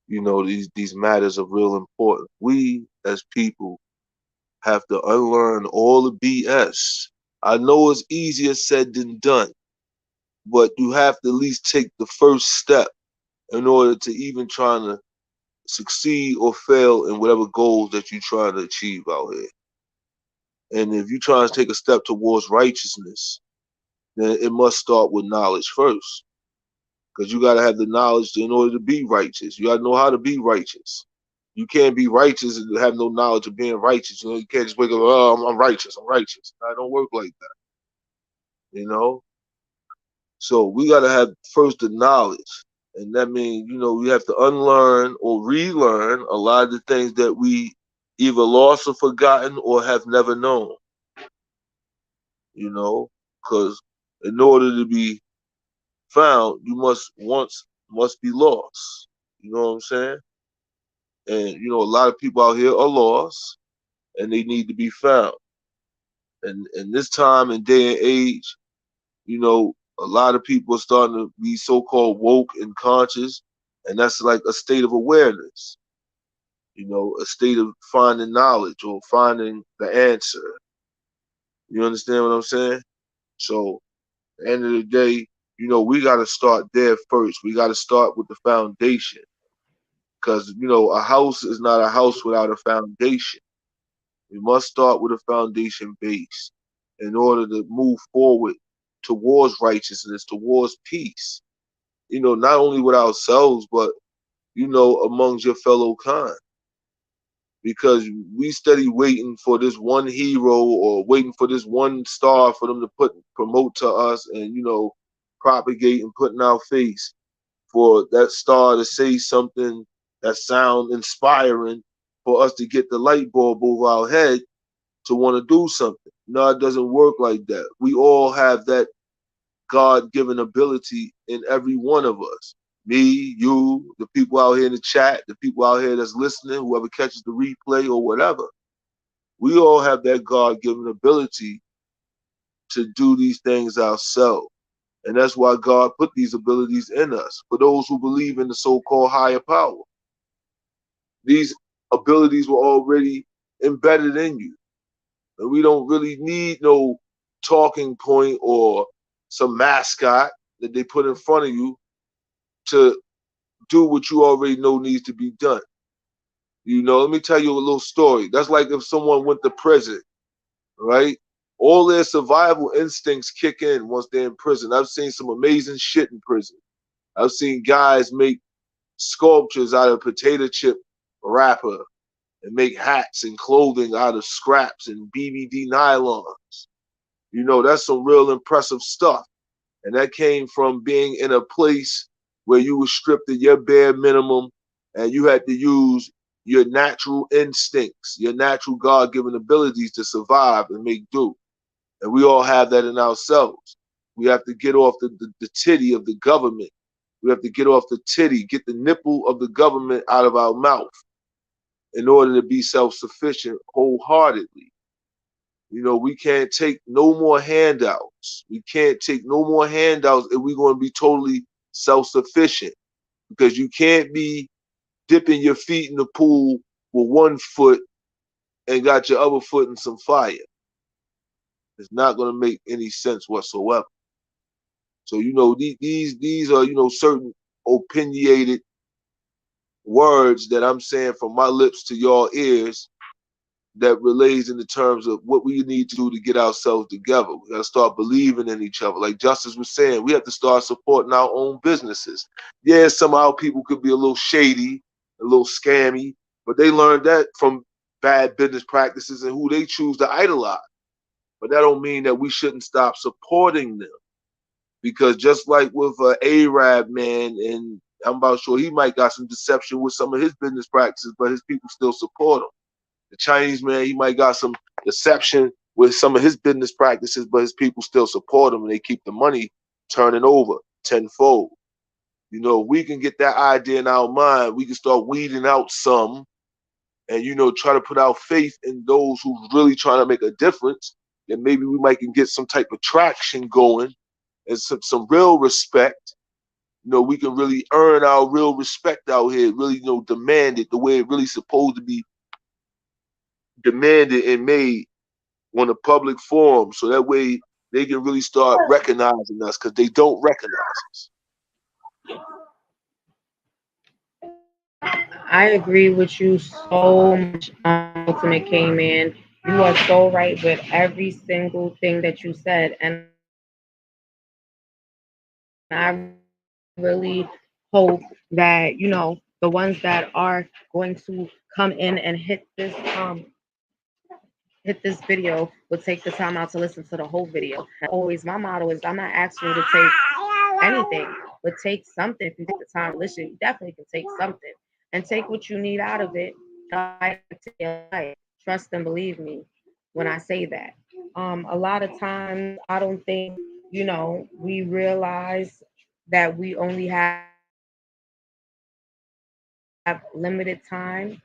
these matters of real importance. We as people have to unlearn all the BS. I know it's easier said than done, but you have to at least take the first step in order to even trying to succeed or fail in whatever goals that you're trying to achieve out here. And if you're trying to take a step towards righteousness, then it must start with knowledge first. Because you got to have the knowledge in order to be righteous. You got to know how to be righteous. You can't be righteous and have no knowledge of being righteous. You can't just wake up, oh, I'm righteous, I'm righteous. I don't work like that. So we got to have first the knowledge. And that means, we have to unlearn or relearn a lot of the things that we either lost or forgotten or have never known. Because in order to be found, you must be lost. You know what I'm saying? And a lot of people out here are lost and they need to be found. And in this time and day and age, a lot of people are starting to be so-called woke and conscious, and that's like a state of awareness, a state of finding knowledge or finding the answer. You understand what I'm saying? So at the end of the day, we got to start there first. We got to start with the foundation, because, a house is not a house without a foundation. We must start with a foundation base in order to move forward towards righteousness, towards peace, not only with ourselves, but, amongst your fellow kind. Because we steady waiting for this one hero or waiting for this one star for them to promote to us and, propagate and put in our face, for that star to say something that sound inspiring for us to get the light bulb over our head to want to do something. No, it doesn't work like that. We all have that God-given ability in every one of us. Me, you, the people out here in the chat, the people out here that's listening, whoever catches the replay or whatever. We all have that God-given ability to do these things ourselves. And that's why God put these abilities in us. For those who believe in the so-called higher power, these abilities were already embedded in you. And we don't really need no talking point or some mascot that they put in front of you to do what you already know needs to be done. Let me tell you a little story. That's like if someone went to prison, right? All their survival instincts kick in once they're in prison. I've seen some amazing shit in prison. I've seen guys make sculptures out of potato chip wrapper and make hats and clothing out of scraps and BBD nylons. That's some real impressive stuff. And that came from being in a place where you were stripped of your bare minimum and you had to use your natural instincts, your natural God-given abilities to survive and make do. And we all have that in ourselves. We have to get off the titty of the government. We have to get off the titty, get the nipple of the government out of our mouth in order to be self-sufficient wholeheartedly. We can't take no more handouts. We can't take no more handouts if we're going to be totally self-sufficient, because you can't be dipping your feet in the pool with one foot and got your other foot in some fire. It's not going to make any sense whatsoever. So, you know, these are, you know, certain opinionated words that I'm saying from my lips to your ears that relates in the terms of what we need to do to get ourselves together. We got to start believing in each other. Like Justice was saying, we have to start supporting our own businesses. Yeah, somehow people could be a little shady, a little scammy, but they learned that from bad business practices and who they choose to idolize. But that don't mean that we shouldn't stop supporting them. Because just like with Arab man, and I'm about sure he might got some deception with some of his business practices, but his people still support him. The Chinese man, he might got some deception with some of his business practices, but his people still support him and they keep the money turning over tenfold. You know, we can get that idea in our mind. We can start weeding out some and, you know, try to put our faith in those who's really trying to make a difference. Then maybe we might can get some type of traction going and some real respect. You know, we can really earn our real respect out here, really, you know, demand it the way it really supposed to be demanded and made on a public forum, so that way they can really start recognizing us, because they don't recognize us. I agree with you so much. Ultimate came in. You are so right with every single thing that you said, and I really hope that the ones that are going to come in and hit this video will take the time out to listen to the whole video. And always, my motto is I'm not asking you to take anything, but take something. If you take the time to listen, you definitely can take something and take what you need out of it. Trust and believe me when I say that. A lot of times, I don't think we realize that we only have limited time.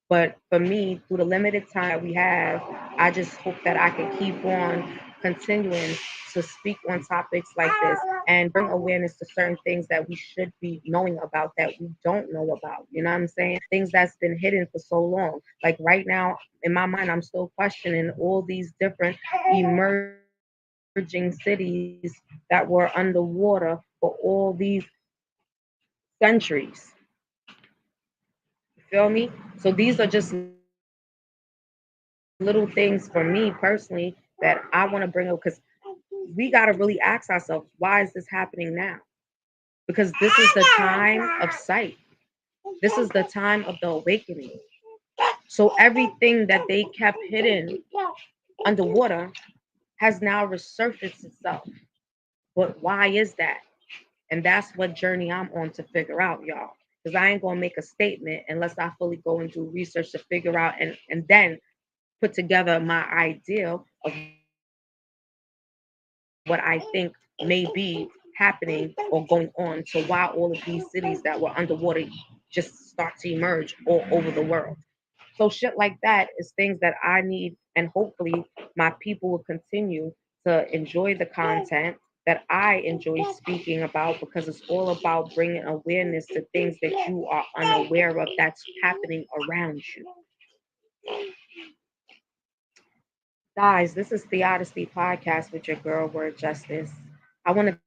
But for me, through the limited time that we have, I just hope that I can keep on continuing to speak on topics like this and bring awareness to certain things that we should be knowing about that we don't know about. You know what I'm saying? Things that's been hidden for so long. Like right now, in my mind, I'm still questioning all these different emerging cities that were underwater for all these centuries. You feel me? So these are just little things for me personally that I want to bring up, because we got to really ask ourselves, why is this happening now? Because this is the time of sight. This is the time of the awakening. So everything that they kept hidden underwater has now resurfaced itself. But why is that? And that's what journey I'm on to figure out, y'all. Because I ain't gonna make a statement unless I fully go and do research to figure out and then put together my idea of what I think may be happening or going on, to why all of these cities that were underwater just start to emerge all over the world. So shit like that is things that I need, and hopefully my people will continue to enjoy the content that I enjoy speaking about, because it's all about bringing awareness to things that you are unaware of that's happening around you. Guys, this is the Odyssey Podcast with your girl, Word Justice. I want to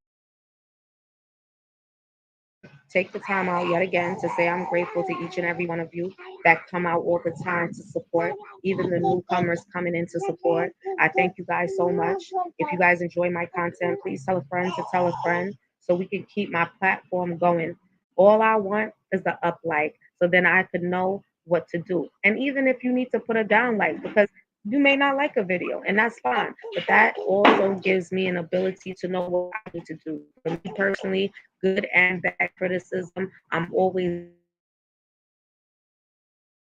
take the time out yet again to say I'm grateful to each and every one of you that come out all the time to support, even the newcomers coming in to support. I thank you guys so much. If you guys enjoy my content, please tell a friend to tell a friend so we can keep my platform going. All I want is the up like, so then I could know what to do. And even if you need to put a down like, because you may not like a video, and that's fine. But that also gives me an ability to know what I need to do. For me personally, good and bad criticism, I'm always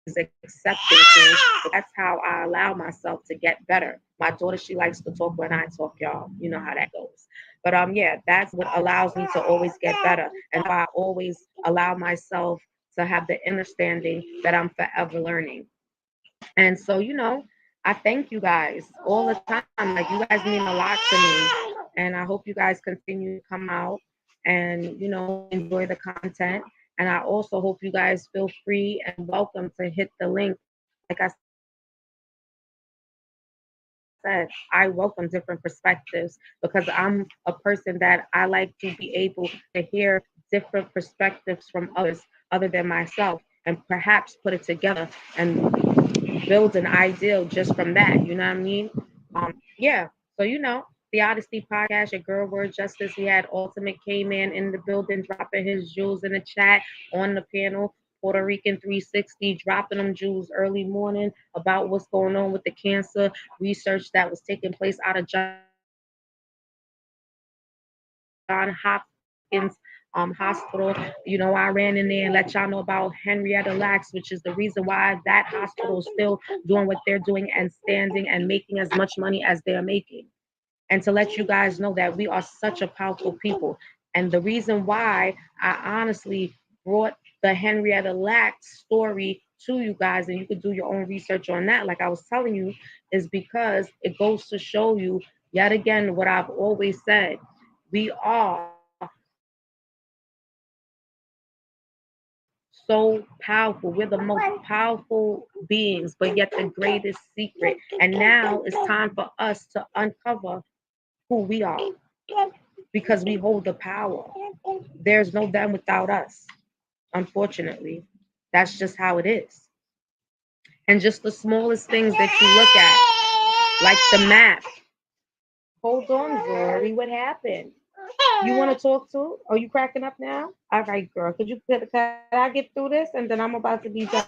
accepting things. That's how I allow myself to get better. My daughter, she likes to talk when I talk, y'all. You know how that goes. But yeah, that's what allows me to always get better. And I always allow myself to have the understanding that I'm forever learning. And so, I thank you guys all the time. Like, you guys mean a lot to me. And I hope you guys continue to come out and, enjoy the content. And I also hope you guys feel free and welcome to hit the link. Like I said, I welcome different perspectives because I'm a person that I like to be able to hear different perspectives from others other than myself and perhaps put it together and build an ideal just from that. You know what I mean? Yeah. So the Odyssey podcast, your girl Word Justice. We had Ultimate K-Man in the building, dropping his jewels in the chat on the panel. Puerto Rican 360 dropping them jewels early morning about what's going on with the cancer research that was taking place out of John Hopkins hospital. I ran in there and let y'all know about Henrietta Lacks, which is the reason why that hospital is still doing what they're doing and standing and making as much money as they're making. And to let you guys know that we are such a powerful people. And the reason why I honestly brought the Henrietta Lacks story to you guys, and you could do your own research on that, like I was telling you, is because it goes to show you yet again what I've always said. We are so powerful. We're the most powerful beings, but yet the greatest secret. And now it's time for us to uncover who we are because we hold the power. There's no them without us, unfortunately. That's just how it is. And just the smallest things that you look at, like the map. Hold on, Zori, what happened? You want to talk to? Are you cracking up now? All right, girl. Could I get through this and then I'm about to be done?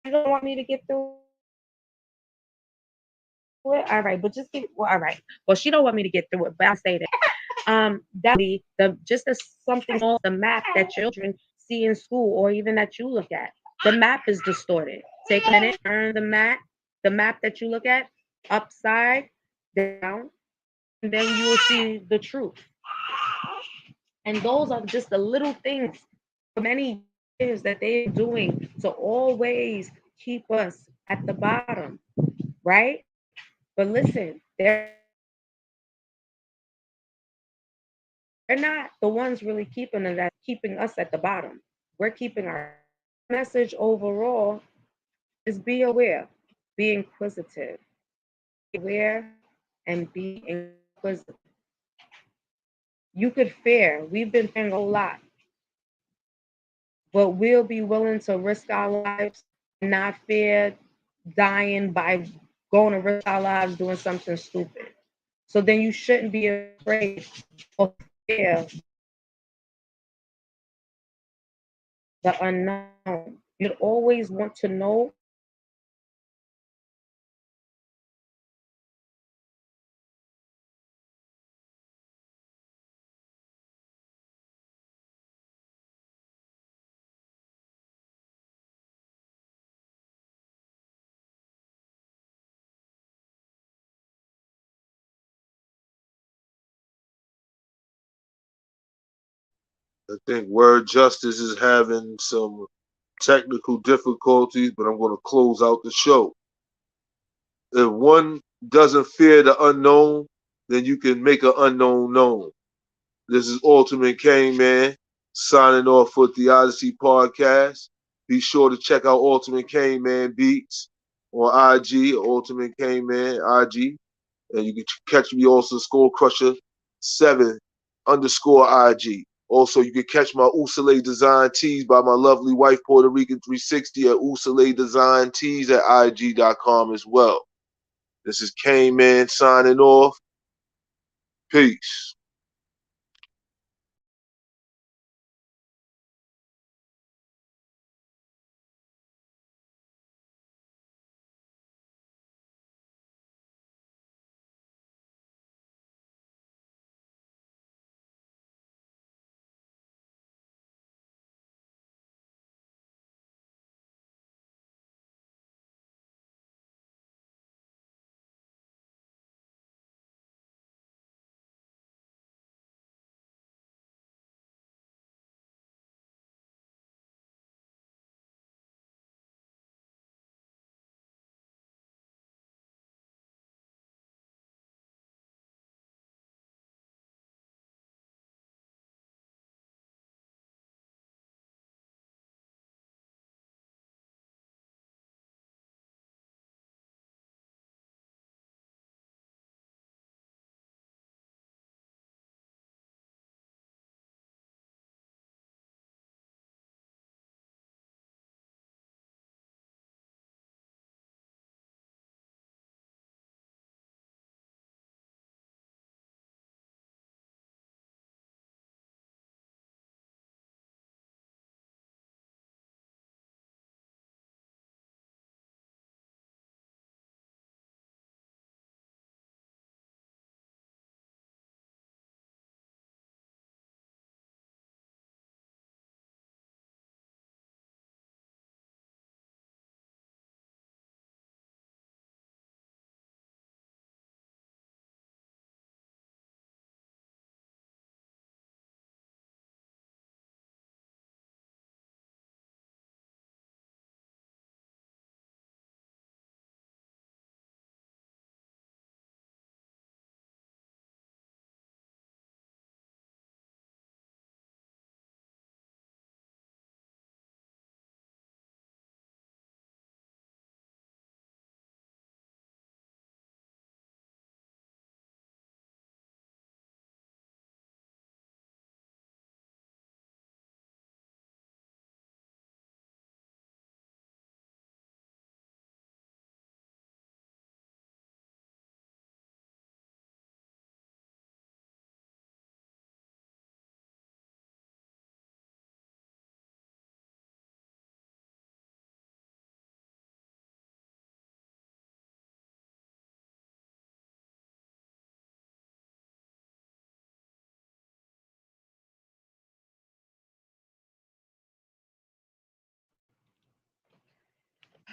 You don't want me to get through it? All right, but just get well, all right. Well, she don't want me to get through it, but I'll say that. Definitely the just as something on the map that children see in school or even that you look at. The map is distorted. Take a minute, turn the map that you look at upside down, and then you will see the truth. And those are just the little things for many years that they're doing to always keep us at the bottom, right? But listen, they're not the ones really keeping us at the bottom. We're keeping our message overall is be aware, be inquisitive, be aware and be inquisitive. You could fear. We've been fearing a lot, but we'll be willing to risk our lives and not fear dying by going to risk our lives doing something stupid. So then you shouldn't be afraid or fear the unknown. You'd always want to know I think Word Justice is having some technical difficulties, but I'm going to close out the show. If one doesn't fear the unknown, then you can make an unknown known. This is Ultimate Kane Man signing off with the Odyssey podcast. Be sure to check out Ultimate Kane Man Beats on IG, Ultimate Kane Man IG. And you can catch me also Skull Crusher 7 _ IG. Also, you can catch my Usale Design Tees by my lovely wife, Puerto Rican 360 at Usale Design Tees at IG.com as well. This is Kane Man signing off. Peace.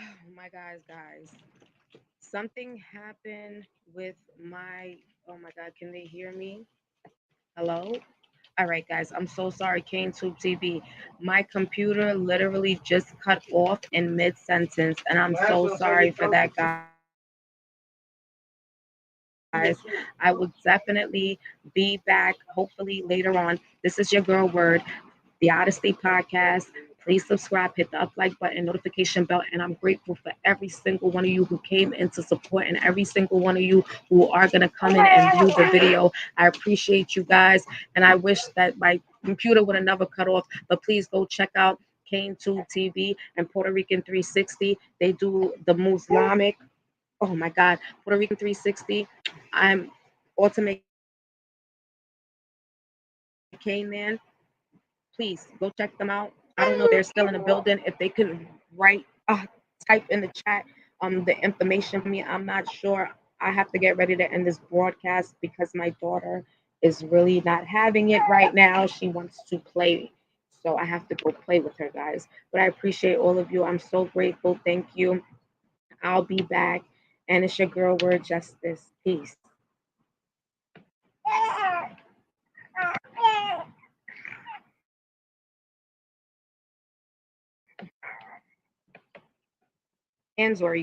Oh my guys. Something happened with my, oh my God, can they hear me? Hello? All right, guys, I'm so sorry, CaneTube TV. My computer literally just cut off in mid sentence, and I'm so sorry for that, guys. I will definitely be back, hopefully later on. This is your girl Word, the Out of State Podcast. Please subscribe, hit the up like button, notification bell, and I'm grateful for every single one of you who came in to support and every single one of you who are going to come in and view the video. I appreciate you guys, and I wish that my computer would have never cut off, but please go check out CaneTube TV and Puerto Rican 360. They do the Muslimic, oh my God, Puerto Rican 360. I'm Ultimate Cane Man. Please go check them out. I don't know if they're still in the building. If they could write, type in the chat the information for me. I'm not sure. I have to get ready to end this broadcast because my daughter is really not having it right now. She wants to play. So I have to go play with her, guys. But I appreciate all of you. I'm so grateful. Thank you. I'll be back. And it's your girl, Word Justice. Peace. And Zori.